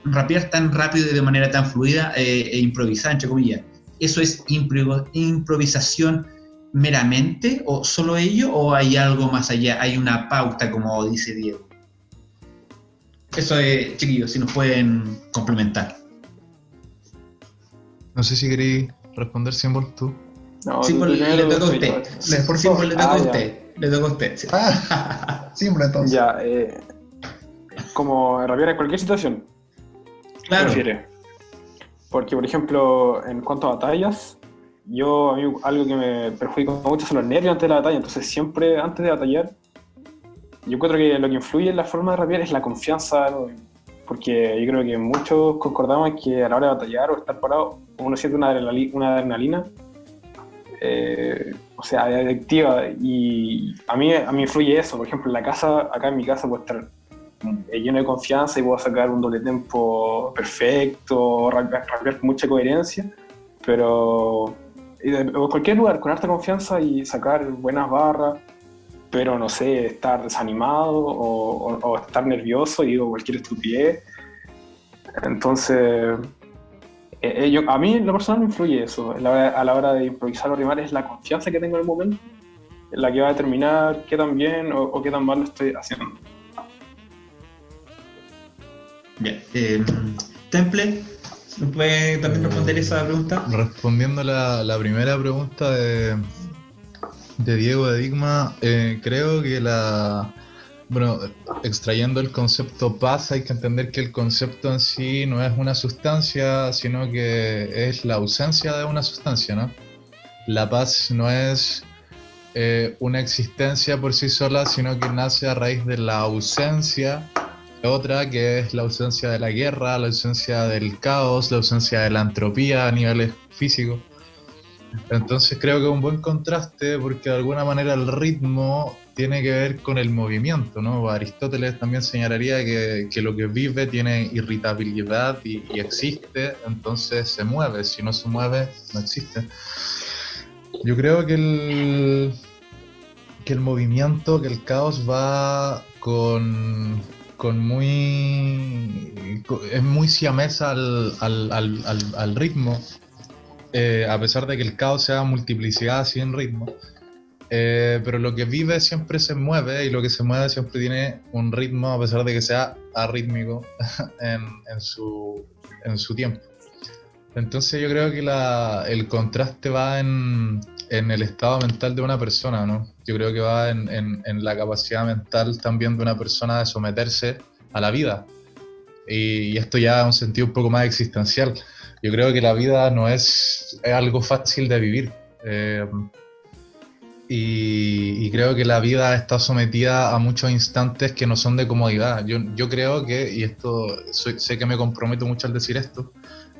rapear tan rápido y de manera tan fluida e improvisar, entre comillas? ¿Eso es improvisación meramente, o solo ello, o hay algo más allá? ¿Hay una pauta, como dice Diego? Eso es, chiquillos, si nos pueden complementar. No sé si queréis responder, Symbol, tú. No, Symbol, le toca a usted. Symbol, le toca a usted. Le toca a usted. Sí. Symbol, entonces. Ya, como rapear en cualquier situación. Claro. Prefiere. Porque, por ejemplo, en cuanto a batallas, a mí algo que me perjudica mucho son los nervios antes de la batalla. Entonces, siempre antes de batallar, yo encuentro que lo que influye en la forma de rapear es la confianza, ¿no? Porque yo creo que muchos concordamos que a la hora de batallar o estar parado, uno siente una adrenalina, adictiva, y a mí influye eso. Por ejemplo, acá en mi casa puedo estar lleno de confianza y puedo sacar un doble tempo perfecto, rapear con mucha coherencia, pero en cualquier lugar con harta confianza y sacar buenas barras, pero no sé, estar desanimado o estar nervioso y digo cualquier estupidez. Entonces, a mí en lo personal me influye eso. A la hora de improvisar o rimar es la confianza que tengo en el momento, en la que va a determinar qué tan bien o qué tan mal lo estoy haciendo. Bien. Temple, ¿me puede también responder esa pregunta? Respondiendo la primera pregunta de Diego de Digma, creo que extrayendo el concepto paz, hay que entender que el concepto en sí no es una sustancia, sino que es la ausencia de una sustancia, ¿no? La paz no es una existencia por sí sola, sino que nace a raíz de la ausencia de otra, que es la ausencia de la guerra, la ausencia del caos, la ausencia de la entropía a niveles físicos. Entonces creo que es un buen contraste, porque de alguna manera el ritmo tiene que ver con el movimiento, ¿no? Aristóteles también señalaría que lo que vive tiene irritabilidad y existe, entonces se mueve. Si no se mueve, no existe. Yo creo que el movimiento, que el caos va es muy siamesa al ritmo. A pesar de que el caos sea multiplicidad sin ritmo, pero lo que vive siempre se mueve, y lo que se mueve siempre tiene un ritmo, a pesar de que sea arrítmico en su tiempo. Entonces yo creo que el contraste va en el estado mental de una persona, ¿no? Yo creo que va en la capacidad mental también de una persona de someterse a la vida, y esto ya en un sentido un poco más existencial. Yo creo que la vida no es algo fácil de vivir, y y creo que la vida está sometida a muchos instantes que no son de comodidad. Yo creo que, y esto sé que me comprometo mucho al decir esto,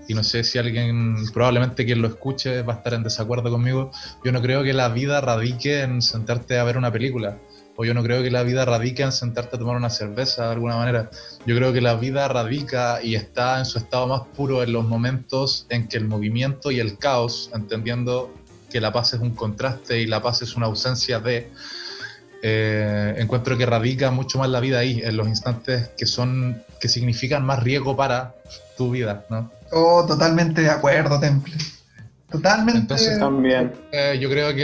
y no sé si alguien, probablemente quien lo escuche va a estar en desacuerdo conmigo, yo no creo que la vida radique en sentarte a ver una película, o yo no creo que la vida radique en sentarte a tomar una cerveza de alguna manera. Yo creo que la vida radica y está en su estado más puro en los momentos en que el movimiento y el caos, entendiendo que la paz es un contraste y la paz es una ausencia de, encuentro que radica mucho más la vida ahí, en los instantes que significan más riesgo para tu vida, ¿no? Oh, totalmente de acuerdo, Temple. Totalmente. Entonces También. yo creo que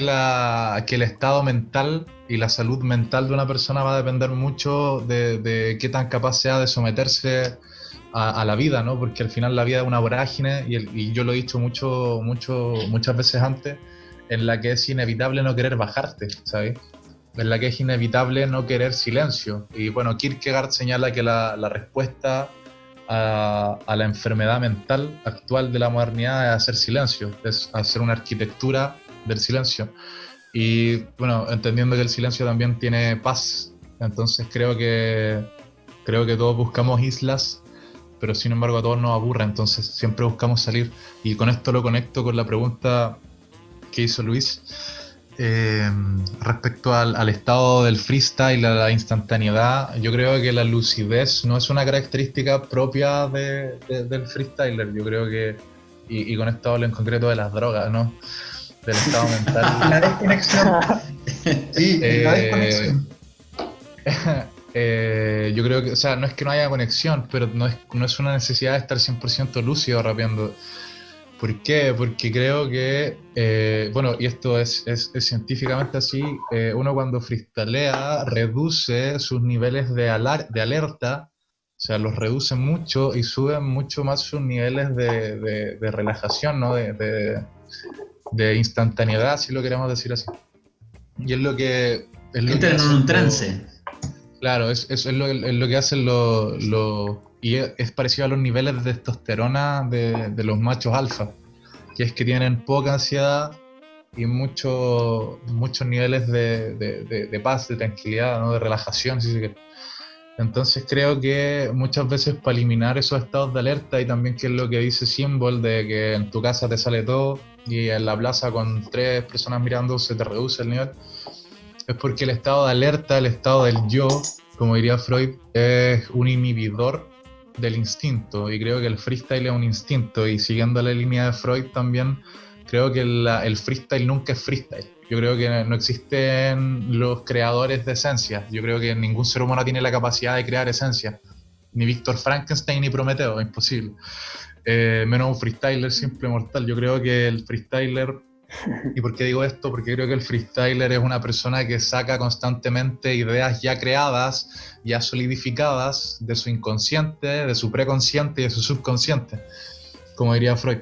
el estado mental y la salud mental de una persona va a depender mucho de qué tan capaz sea de someterse a la vida, ¿no? Porque al final la vida es una vorágine y yo lo he dicho muchas veces antes, en la que es inevitable no querer bajarte, ¿sabes? En la que es inevitable no querer silencio. Y bueno, Kierkegaard señala que la respuesta a la enfermedad mental actual de la modernidad es hacer silencio, es hacer una arquitectura del silencio. Y bueno, entendiendo que el silencio también tiene paz, entonces creo que todos buscamos islas, pero sin embargo a todos nos aburre, entonces siempre buscamos salir. Y con esto lo conecto con la pregunta que hizo Luis respecto al estado del freestyle, a la instantaneidad. Yo creo que la lucidez no es una característica propia del freestyler. Yo creo que, y con esto hablo en concreto de las drogas, ¿no? Del estado mental. La desconexión. Sí, la desconexión. Yo creo que, o sea, no es que no haya conexión, pero no es una necesidad de estar 100% lúcido rapeando. ¿Por qué? Porque creo que, bueno, y esto es científicamente así, uno cuando freestylea reduce sus niveles de alerta, o sea, los reduce mucho y sube mucho más sus niveles de relajación, ¿no? De instantaneidad, si lo queremos decir así. Y es lo que... Entran en un trance. Claro, es lo que hacen y es parecido a los niveles de testosterona de los machos alfa, que es que tienen poca ansiedad y muchos niveles de paz, de tranquilidad, ¿no? De relajación, si se quiere. Entonces creo que muchas veces para eliminar esos estados de alerta, y también que es lo que dice Symbol, de que en tu casa te sale todo y en la plaza con 3 personas mirando se te reduce el nivel, es porque el estado de alerta, el estado del yo, como diría Freud, es un inhibidor del instinto, y creo que el freestyle es un instinto, y siguiendo la línea de Freud también, creo que el freestyle nunca es freestyle. Yo creo que no existen los creadores de esencia, yo creo que ningún ser humano tiene la capacidad de crear esencia, ni Víctor Frankenstein ni Prometeo, es imposible. Menos un freestyler simple mortal. Yo creo que el freestyler... ¿Y por qué digo esto? Porque creo que el freestyler es una persona que saca constantemente ideas ya creadas, ya solidificadas de su inconsciente, de su preconsciente y de su subconsciente, como diría Freud.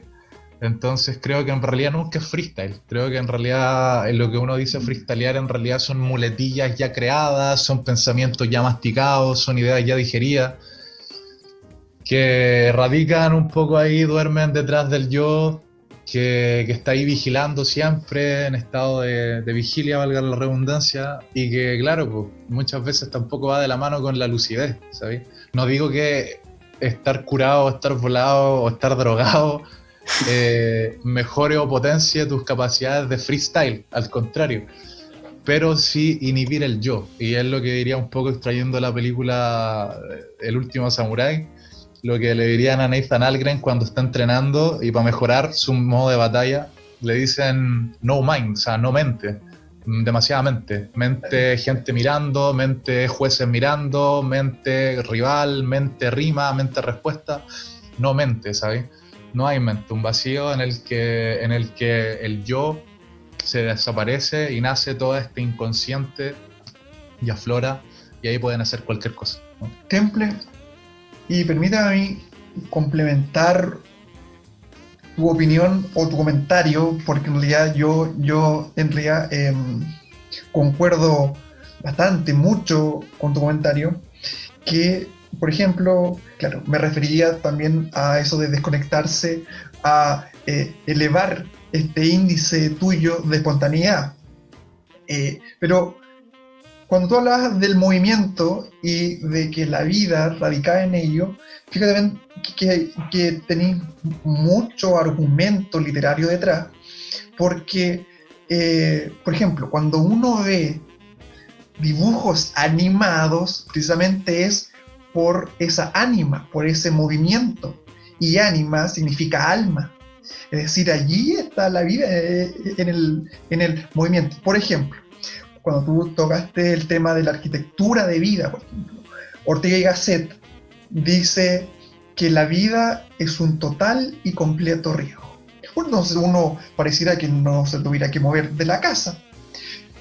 Entonces creo que en realidad nunca es freestyle. Creo que en realidad lo que uno dice freestylear en realidad son muletillas ya creadas, son pensamientos ya masticados, son ideas ya digeridas, que radican un poco ahí, duermen detrás del yo, que está ahí vigilando siempre, en estado de vigilia, valga la redundancia, y que claro, pues, muchas veces tampoco va de la mano con la lucidez, ¿sabes? No digo que estar curado, estar volado o estar drogado mejore o potencie tus capacidades de freestyle, al contrario, pero sí inhibir el yo, y es lo que diría un poco extrayendo la película El último samurái, lo que le dirían a Nathan Algren cuando está entrenando y para mejorar su modo de batalla le dicen no mind, o sea, no mente, demasiada mente, gente mirando, mente jueces mirando, mente rival, mente rima, mente respuesta, no mente, ¿sabes? No hay mente, un vacío en el que el yo se desaparece y nace todo este inconsciente y aflora, y ahí pueden hacer cualquier cosa, ¿no? Temple, y permítame complementar tu opinión o tu comentario, porque en realidad yo en realidad concuerdo bastante, mucho con tu comentario, que por ejemplo, claro, me refería también a eso de desconectarse, a elevar este índice tuyo de espontaneidad, pero cuando tú hablabas del movimiento y de que la vida radicaba en ello, fíjate bien que tenéis mucho argumento literario detrás, porque, por ejemplo, cuando uno ve dibujos animados, precisamente es por esa ánima, por ese movimiento, y ánima significa alma. Es decir, allí está la vida en el movimiento. Por ejemplo, cuando tú tocaste el tema de la arquitectura de vida, por ejemplo, Ortega y Gasset dice que la vida es un total y completo riesgo. Entonces uno pareciera que no se tuviera que mover de la casa,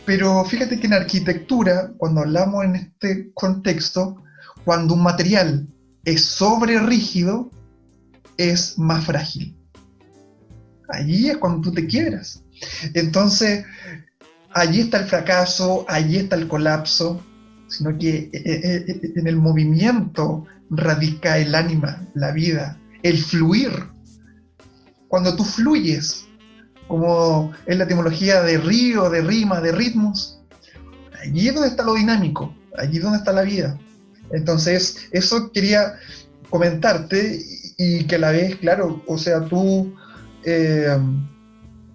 pero fíjate que en arquitectura, cuando hablamos en este contexto, cuando un material es sobre rígido, es más frágil. Allí es cuando tú te quiebras. Entonces, allí está el fracaso, allí está el colapso, sino que en el movimiento radica el ánima, la vida, el fluir. Cuando tú fluyes, como es la etimología de río, de rima, de ritmos, allí es donde está lo dinámico, allí es donde está la vida. Entonces, eso quería comentarte y que a la vez, claro, o sea, tú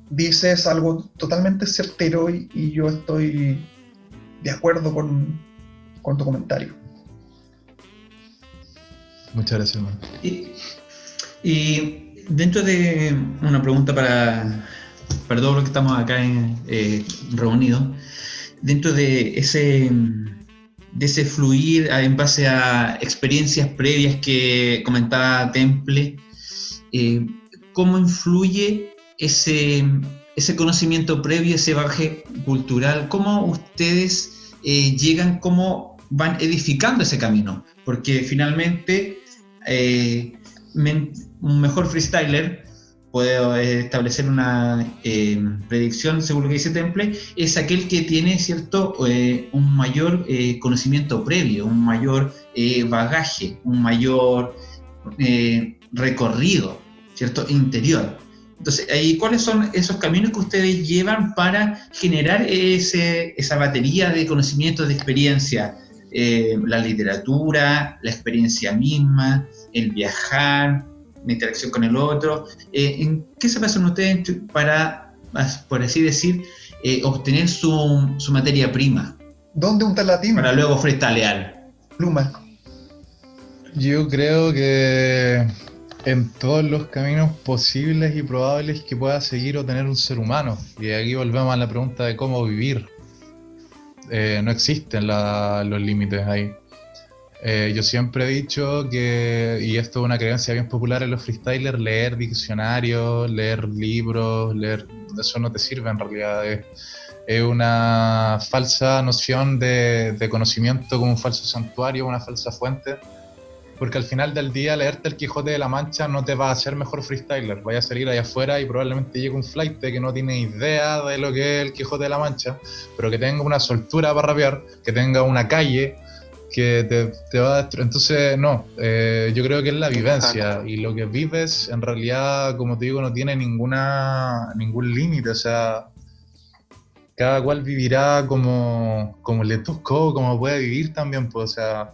dices algo totalmente certero y yo estoy de acuerdo con tu comentario. Muchas gracias, hermano. Y dentro de una pregunta para todos los que estamos acá reunidos, dentro de ese fluir en base a experiencias previas que comentaba Temple, ¿cómo influye ese conocimiento previo, ese bagaje cultural? ¿Cómo ustedes llegan, cómo van edificando ese camino? Porque finalmente un mejor freestyler, puedo establecer una predicción según lo que dice Temple, es aquel que tiene, ¿cierto?, un mayor conocimiento previo, un mayor bagaje, un mayor recorrido, ¿cierto?, interior. Entonces, ¿cuáles son esos caminos que ustedes llevan para generar esa batería de conocimientos, de experiencia? La literatura, la experiencia misma, el viajar, la interacción con el otro. ¿En qué se basan ustedes para, por así decir, obtener su materia prima? ¿Dónde un talatín? Para luego freestylear. Pluma. Yo creo que en todos los caminos posibles y probables que pueda seguir o tener un ser humano. Y aquí volvemos a la pregunta de cómo vivir. No existen los límites ahí. Yo siempre he dicho que, y esto es una creencia bien popular en los freestylers, leer diccionarios, leer libros, eso no te sirve en realidad. Es una falsa noción de conocimiento, como un falso santuario, una falsa fuente, porque al final del día leerte el Quijote de la Mancha no te va a hacer mejor freestyler. Vaya a salir allá afuera y probablemente llegue un flight que no tiene idea de lo que es el Quijote de la Mancha, pero que tenga una soltura para rapear, que tenga una calle que te va a destruir. Entonces, no, yo creo que es la vivencia, y lo que vives en realidad, como te digo, no tiene ningún límite. O sea, cada cual vivirá como le tocó, como puede vivir también, pues, o sea,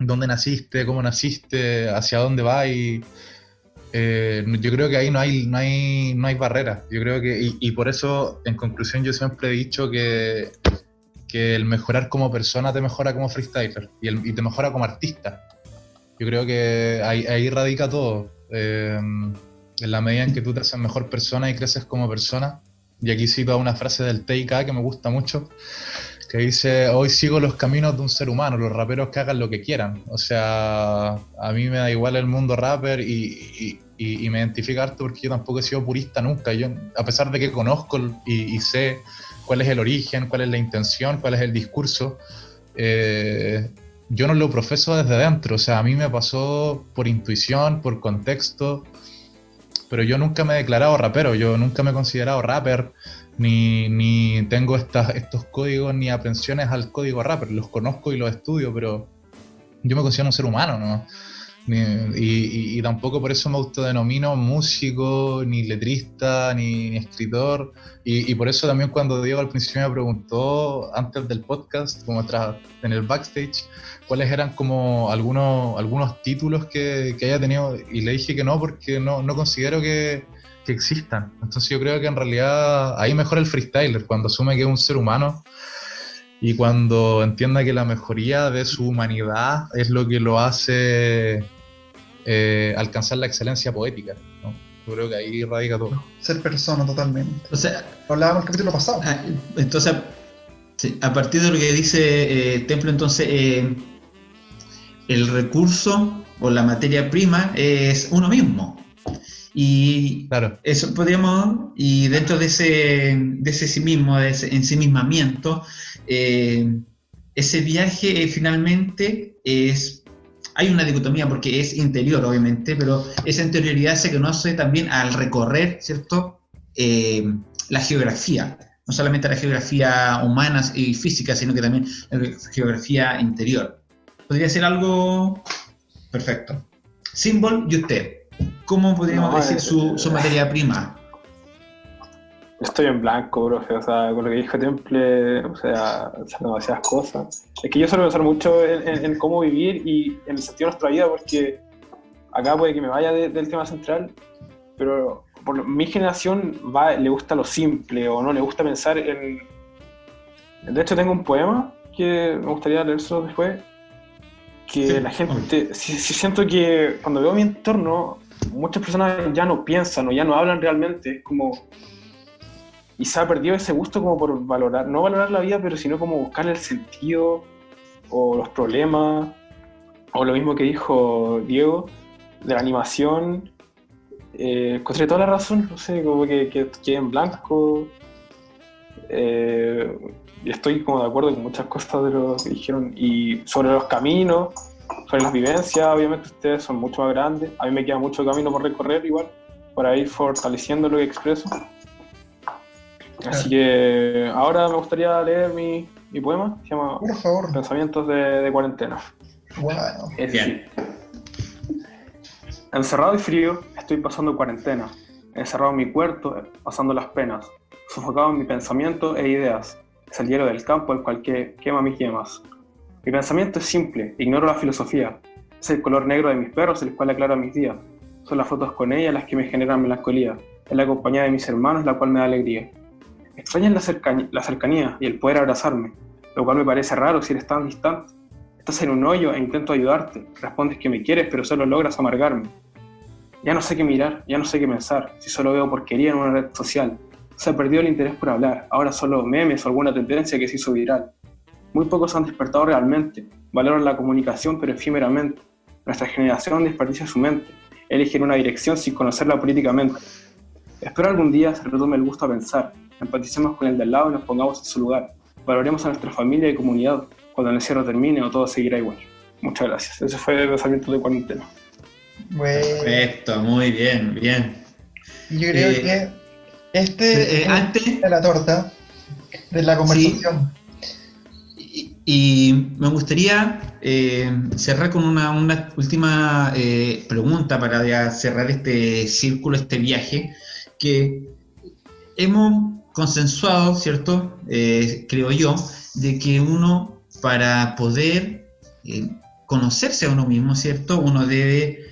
dónde naciste, cómo naciste, hacia dónde vas. Y yo creo que ahí no hay barreras. Yo creo que, y por eso, en conclusión, yo siempre he dicho que el mejorar como persona te mejora como freestyler y te mejora como artista. Yo creo que ahí radica todo. En la medida en que tú te haces mejor persona y creces como persona. Y aquí cito una frase del TIK que me gusta mucho, que dice: hoy sigo los caminos de un ser humano, los raperos que hagan lo que quieran. O sea, a mí me da igual el mundo rapper y me identifica harto, porque yo tampoco he sido purista nunca. Yo, a pesar de que conozco y sé cuál es el origen, cuál es la intención, cuál es el discurso, yo no lo profeso desde dentro. O sea, a mí me pasó por intuición, por contexto, pero yo nunca me he declarado rapero, yo nunca me he considerado rapper, ni tengo estos códigos ni aprensiones al código rapper. Los conozco y los estudio, pero yo me considero un ser humano, ¿no? Y tampoco por eso me autodenomino músico, ni letrista, ni escritor. Y por eso también cuando Diego al principio me preguntó, antes del podcast, como atrás en el backstage, cuáles eran como algunos títulos que haya tenido, y le dije que no, porque no considero que existan. Entonces yo creo que en realidad ahí mejora el freestyler, cuando asume que es un ser humano y cuando entienda que la mejoría de su humanidad es lo que lo hace alcanzar la excelencia poética, ¿no? Yo creo que ahí radica todo. Ser persona totalmente. O sea, lo hablábamos en el capítulo pasado. Entonces, sí, a partir de lo que dice Templo, entonces el recurso o la materia prima es uno mismo. Y claro, eso podríamos, y dentro de ese sí mismo, de ese ensimismamiento, ese viaje finalmente hay una dicotomía porque es interior, obviamente, pero esa interioridad se conoce también al recorrer, ¿cierto? La geografía, no solamente la geografía humana y física, sino que también la geografía interior. Podría ser algo perfecto. Symbol y usted, ¿cómo podríamos decir su materia prima? Estoy en blanco, profe, o sea, con lo que dijo Temple, o sea, son demasiadas cosas. Es que yo suelo pensar mucho en cómo vivir y en el sentido de nuestra vida, porque acá puede que me vaya del tema central, pero por mi generación le gusta lo simple o no le gusta pensar en... De hecho tengo un poema que me gustaría leérselo después, que sí, la gente... Sí, siento que cuando veo mi entorno, muchas personas ya no piensan o ya no hablan realmente, es como... Y se ha perdido ese gusto como por valorar, no valorar la vida, pero sino como buscar el sentido o los problemas, o lo mismo que dijo Diego, de la animación. Encontré toda la razón, no sé, como que quedé en blanco. Y estoy como de acuerdo con muchas cosas de lo que dijeron. Y sobre los caminos, sobre las vivencias, obviamente ustedes son mucho más grandes. A mí me queda mucho camino por recorrer igual, para ir fortaleciendo lo que expreso. Así que ahora me gustaría leer mi poema, se llama Por favor. Pensamientos de cuarentena. Bueno. Es decir, encerrado y frío, estoy pasando cuarentena. Encerrado en mi cuarto, pasando las penas. Sofocado en mi pensamiento e ideas. Es el hielo del campo el cual quema mis yemas. Mi pensamiento es simple, ignoro la filosofía. Es el color negro de mis perros el cual aclara mis días. Son las fotos con ella las que me generan melancolía. Es la compañía de mis hermanos la cual me da alegría. Extrañas la cercanía y el poder abrazarme, lo cual me parece raro si eres tan distante. Estás en un hoyo e intento ayudarte. Respondes que me quieres, pero solo logras amargarme. Ya no sé qué mirar, ya no sé qué pensar, si solo veo porquería en una red social. Se ha perdido el interés por hablar, ahora solo memes o alguna tendencia que se hizo viral. Muy pocos han despertado realmente, valoran la comunicación pero efímeramente. Nuestra generación desperdicia su mente, eligen una dirección sin conocerla políticamente. Espero algún día se retome el gusto a pensar, empaticemos con el de al lado y nos pongamos en su lugar. Valoremos a nuestra familia y comunidad cuando el encierro termine o todo seguirá igual. Muchas gracias. Ese fue el pensamiento de cuarentena. Perfecto, muy bien, bien. Yo creo que antes de la torta de la conversación. Sí. Y me gustaría cerrar con una última pregunta para ya cerrar este círculo, este viaje, que hemos consensuado, ¿cierto? Creo yo, de que uno, para poder conocerse a uno mismo, ¿cierto? Uno debe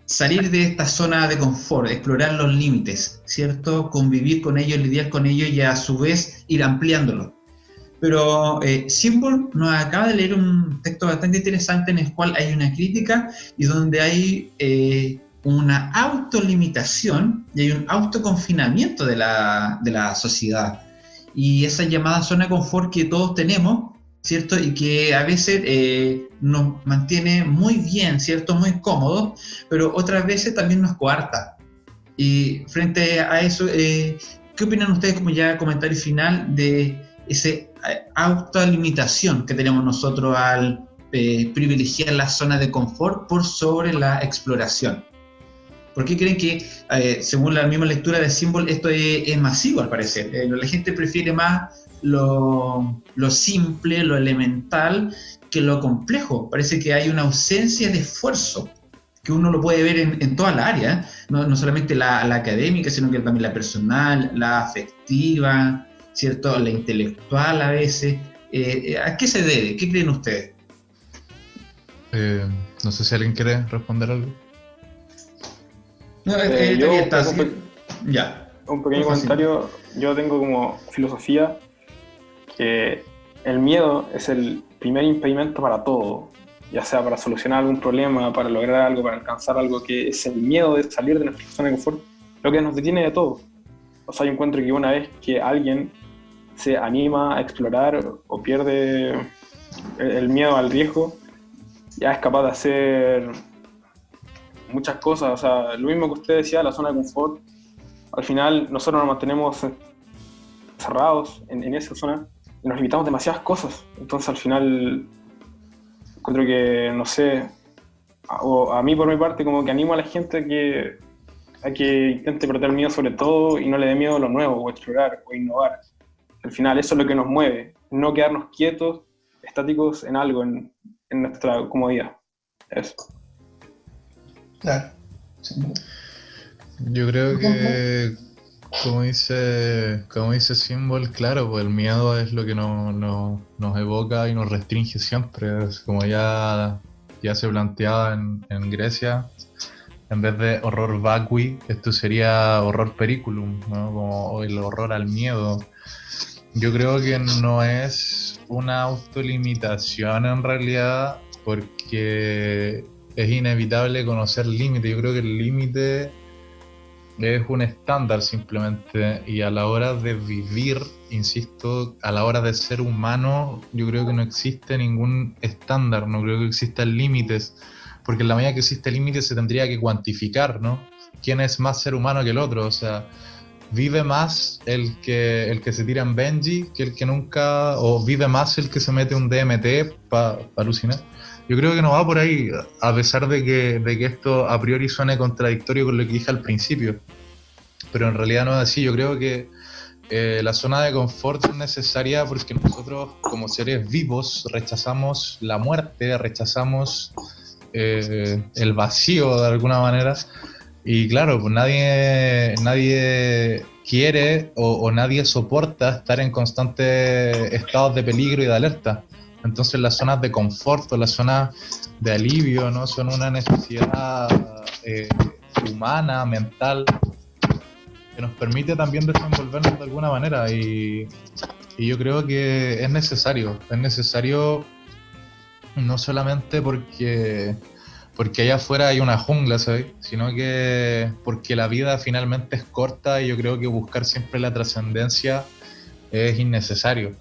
salir de esta zona de confort, explorar los límites, ¿cierto? Convivir con ellos, lidiar con ellos y a su vez ir ampliándolo. Pero Symbol nos acaba de leer un texto bastante interesante en el cual hay una crítica y donde hay una autolimitación y hay un autoconfinamiento de la sociedad. Y esa llamada zona de confort que todos tenemos, ¿cierto? Y que a veces nos mantiene muy bien, ¿cierto? Muy cómodos, pero otras veces también nos coarta. Y frente a eso, ¿qué opinan ustedes como ya comentario final de esa autolimitación que tenemos nosotros al privilegiar la zona de confort por sobre la exploración? ¿Por qué creen que, según la misma lectura de Symbol, esto es masivo al parecer? La gente prefiere más lo simple, lo elemental, que lo complejo. Parece que hay una ausencia de esfuerzo. que uno lo puede ver en todas las áreas, no solamente la académica, sino que también la personal, la afectiva, ¿cierto? La intelectual a veces. ¿A qué se debe? ¿Qué creen ustedes? No sé si alguien quiere responder algo. No, Yo está tengo así. Ya. un pequeño Fácil. comentario. Yo tengo como filosofía que el miedo es el primer impedimento para todo, ya sea para solucionar algún problema, para lograr algo, para alcanzar algo, que es el miedo de salir de nuestra zona de confort, lo que nos detiene de todo. O sea, yo encuentro que una vez que alguien se anima a explorar o pierde el miedo al riesgo, ya es capaz de hacer muchas cosas. O sea, lo mismo que usted decía, la zona de confort, al final nosotros nos mantenemos cerrados en esa zona y nos limitamos demasiadas cosas. Entonces al final encuentro que, no sé, a mí por mi parte como que animo a la gente a que intente perder miedo sobre todo y no le dé miedo a lo nuevo, o explorar, o innovar. Al final eso es lo que nos mueve, no quedarnos quietos, estáticos en algo, en nuestra comodidad. Eso. Claro. Sí. Yo creo que, como dice Symbol, claro, pues el miedo es lo que nos evoca y nos restringe siempre. Es como ya se planteaba en Grecia, en vez de horror vacui, esto sería horror periculum, ¿no? Como el horror al miedo. Yo creo que no es una autolimitación en realidad, porque es inevitable conocer límites. Yo creo que el límite es un estándar simplemente, y a la hora de vivir, insisto, a la hora de ser humano, yo creo que no existe ningún estándar, no creo que existan límites, porque en la medida que existe límites se tendría que cuantificar, ¿no? ¿Quién es más ser humano que el otro? O sea, ¿vive más el que se tira en Benji que el que nunca, o vive más el que se mete un DMT para alucinar? Yo creo que no va por ahí, a pesar de que esto a priori suene contradictorio con lo que dije al principio. Pero en realidad no es así. Yo creo que la zona de confort es necesaria porque nosotros, como seres vivos, rechazamos la muerte, rechazamos el vacío de alguna manera. Y claro, pues nadie quiere o nadie soporta estar en constantes estados de peligro y de alerta. Entonces las zonas de confort o las zonas de alivio, ¿no? Son una necesidad humana, mental, que nos permite también desenvolvernos de alguna manera, y yo creo que es necesario no solamente porque allá afuera hay una jungla, ¿sabes? Sino que porque la vida finalmente es corta, y yo creo que buscar siempre la trascendencia es innecesario.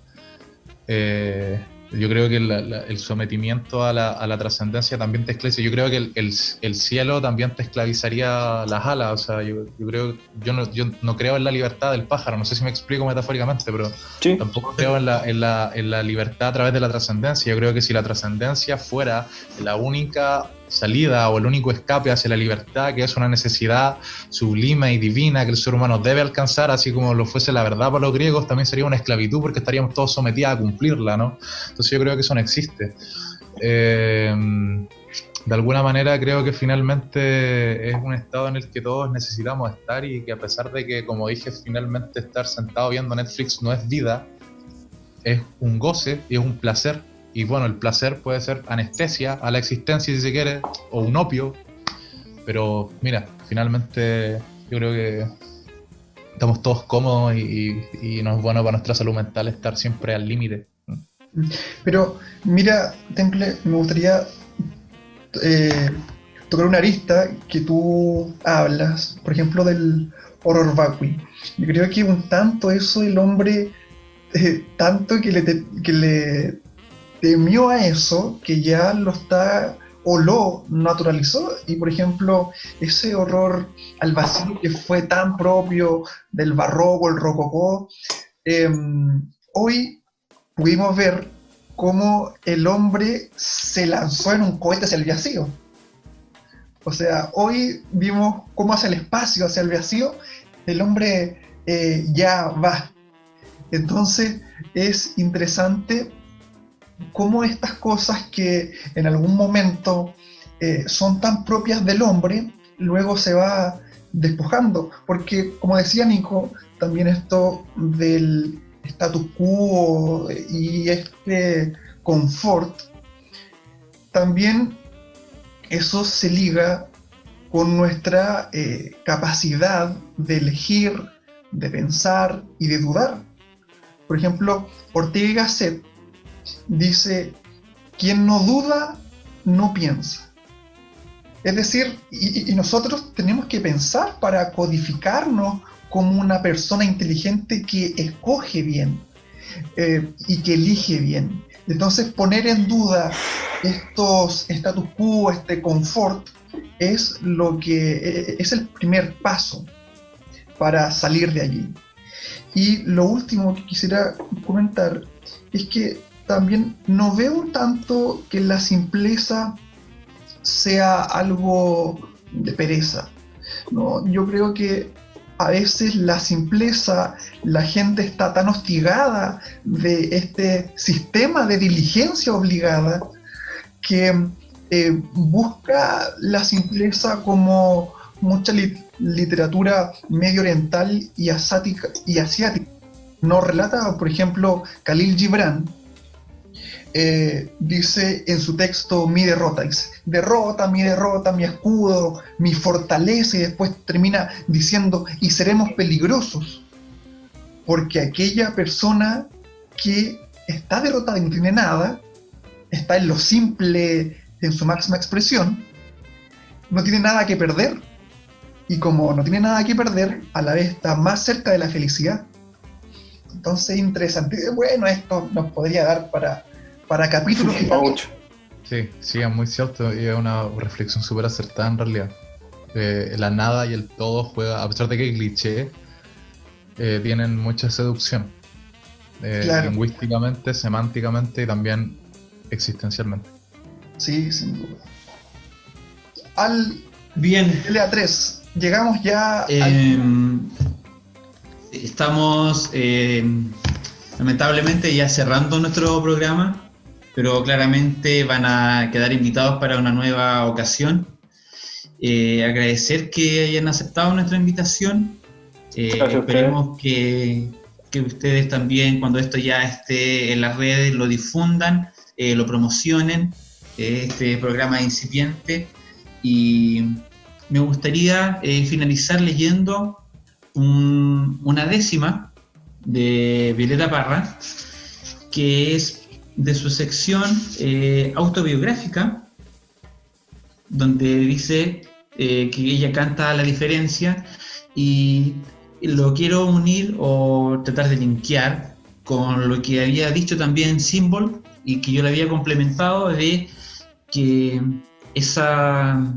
Yo creo que el sometimiento a la trascendencia también te esclaviza. Yo creo que el cielo también te esclavizaría las alas. O sea, yo no creo en la libertad del pájaro. No sé si me explico metafóricamente, pero Sí. tampoco creo en la libertad a través de la trascendencia. Yo creo que si la trascendencia fuera la única salida o el único escape hacia la libertad, que es una necesidad sublime y divina que el ser humano debe alcanzar, así como lo fuese la verdad para los griegos, también sería una esclavitud, porque estaríamos todos sometidos a cumplirla, ¿no? Entonces yo creo que eso no existe. De alguna manera creo que finalmente es un estado en el que todos necesitamos estar, y que a pesar de que, como dije, finalmente estar sentado viendo Netflix no es vida, es un goce y es un placer. Y bueno, el placer puede ser anestesia a la existencia, si se quiere, o un opio. Pero mira, finalmente yo creo que estamos todos cómodos y no es bueno para nuestra salud mental estar siempre al límite. Pero mira, Temple, me gustaría tocar una arista que tú hablas, por ejemplo, del horror vacui. Yo creo que un tanto eso el hombre, tanto que le temió a eso, que ya lo está o lo naturalizó. Y por ejemplo, ese horror al vacío que fue tan propio del barroco, el rococó, hoy pudimos ver cómo el hombre se lanzó en un cohete hacia el vacío. O sea, hoy vimos cómo hacia el espacio, hacia el vacío, el hombre ya va. Entonces es interesante cómo estas cosas que en algún momento son tan propias del hombre, luego se va despojando, porque como decía Nico, también esto del status quo y este confort, también eso se liga con nuestra capacidad de elegir, de pensar y de dudar. Por ejemplo, Ortega y Gasset dice: quien no duda, no piensa. Es decir, y nosotros tenemos que pensar para codificarnos como una persona inteligente que escoge bien y que elige bien. Entonces, poner en duda estos status quo, este confort, es lo que es el primer paso para salir de allí. Y lo último que quisiera comentar es que también no veo tanto que la simpleza sea algo de pereza, ¿no? Yo creo que a veces la simpleza, la gente está tan hostigada de este sistema de diligencia obligada que busca la simpleza como mucha literatura medio oriental y asiática nos relata, por ejemplo, Khalil Gibran. Dice en su texto mi derrota, dice: derrota, mi escudo, mi fortaleza, y después termina diciendo: y seremos peligrosos, porque aquella persona que está derrotada y no tiene nada, está en lo simple, en su máxima expresión, no tiene nada que perder, y como no tiene nada que perder, a la vez está más cerca de la felicidad. Entonces, interesante. Bueno, esto nos podría dar para capítulos. Sí, es muy cierto, y es una reflexión súper acertada en realidad. La nada y el todo juega, a pesar de que es cliché, tienen mucha seducción. Claro. Lingüísticamente, semánticamente y también existencialmente. Sí, sin duda. Al Bien. LA3, llegamos ya Estamos lamentablemente ya cerrando nuestro programa, pero claramente van a quedar invitados para una nueva ocasión. Agradecer que hayan aceptado nuestra invitación. Esperemos que ustedes también, cuando esto ya esté en las redes, lo difundan, lo promocionen, este programa incipiente. Y me gustaría finalizar leyendo una décima de Violeta Parra, que es de su sección autobiográfica, donde dice que ella canta La Diferencia, y lo quiero unir o tratar de linkear con lo que había dicho también Symbol, y que yo le había complementado, de que esa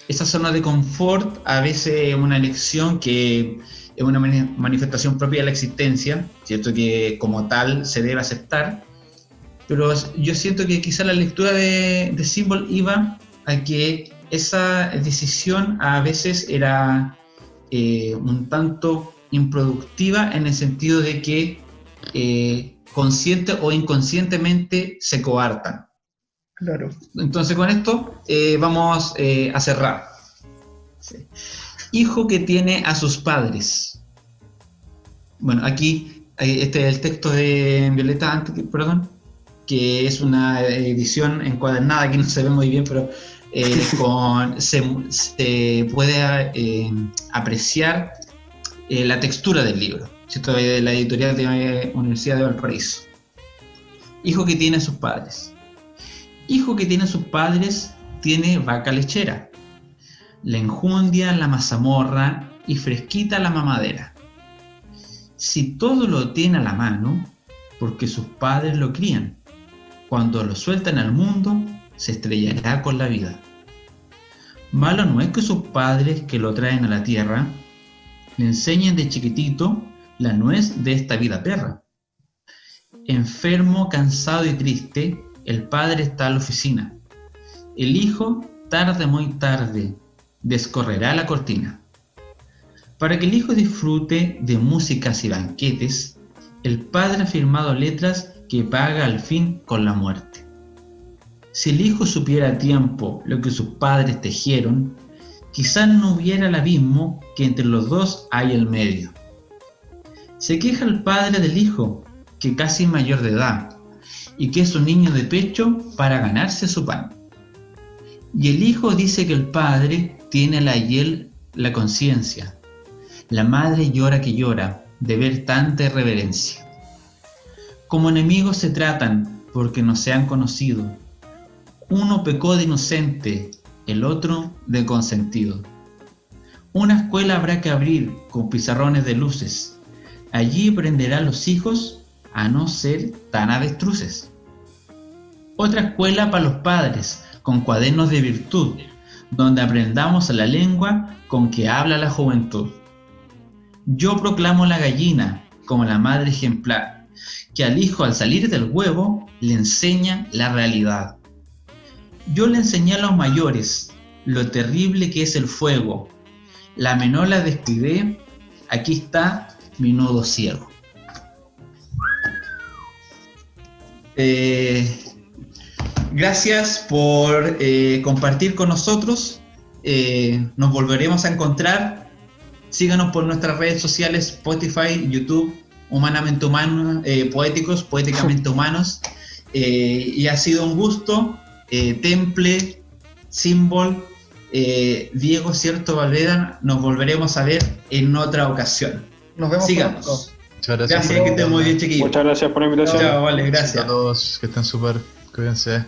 zona de confort a veces es una elección que es una manifestación propia de la existencia, ¿cierto? Que como tal se debe aceptar, pero yo siento que quizá la lectura de Symbol iba a que esa decisión a veces era un tanto improductiva, en el sentido de que consciente o inconscientemente se coartan. Claro. Entonces con esto vamos a cerrar. Sí. Hijo que tiene a sus padres. Bueno, aquí este es el texto de Violeta, que es una edición encuadernada, que no se ve muy bien, pero se puede apreciar la textura del libro, ¿cierto? De la editorial de la Universidad de Valparaíso. Hijo que tiene a sus padres. Hijo que tiene a sus padres tiene vaca lechera, la enjundia, la mazamorra y fresquita la mamadera. Si todo lo tiene a la mano, porque sus padres lo crían, cuando lo sueltan al mundo, se estrellará con la vida. Malo no es que sus padres, que lo traen a la tierra, le enseñen de chiquitito la nuez de esta vida perra. Enfermo, cansado y triste, el padre está a la oficina. El hijo, tarde, muy tarde, descorrerá la cortina. Para que el hijo disfrute de músicas y banquetes, el padre ha firmado letras que paga al fin con la muerte. Si el hijo supiera a tiempo lo que sus padres tejieron, quizás no hubiera el abismo que entre los dos hay al medio. Se queja el padre del hijo, que casi es mayor de edad, y que es un niño de pecho para ganarse su pan. Y el hijo dice que el padre tiene a la hiel la conciencia. La madre llora que llora de ver tanta irreverencia. Como enemigos se tratan porque no se han conocido. Uno pecó de inocente, el otro de consentido. Una escuela habrá que abrir con pizarrones de luces. Allí aprenderán los hijos a no ser tan avestruces. Otra escuela para los padres, con cuadernos de virtud, donde aprendamos la lengua con que habla la juventud. Yo proclamo la gallina como la madre ejemplar, que al hijo al salir del huevo le enseña la realidad. Yo le enseñé a los mayores lo terrible que es el fuego. La menor la descuidé, aquí está mi nudo ciego. Gracias por compartir con nosotros. Nos volveremos a encontrar. Síganos por nuestras redes sociales, Spotify, YouTube, Humanamente Humanos, Poéticos, Poéticamente Humanos. Y ha sido un gusto. Temple, Symbol, Diego Cierto Valveda, nos volveremos a ver en otra ocasión. Nos vemos. Sigamos. Muchas gracias. Gracias, que estén muy bien, chiquillos. Muchas gracias por la invitación. Chao, vale, gracias. A todos, que estén súper, cuídense.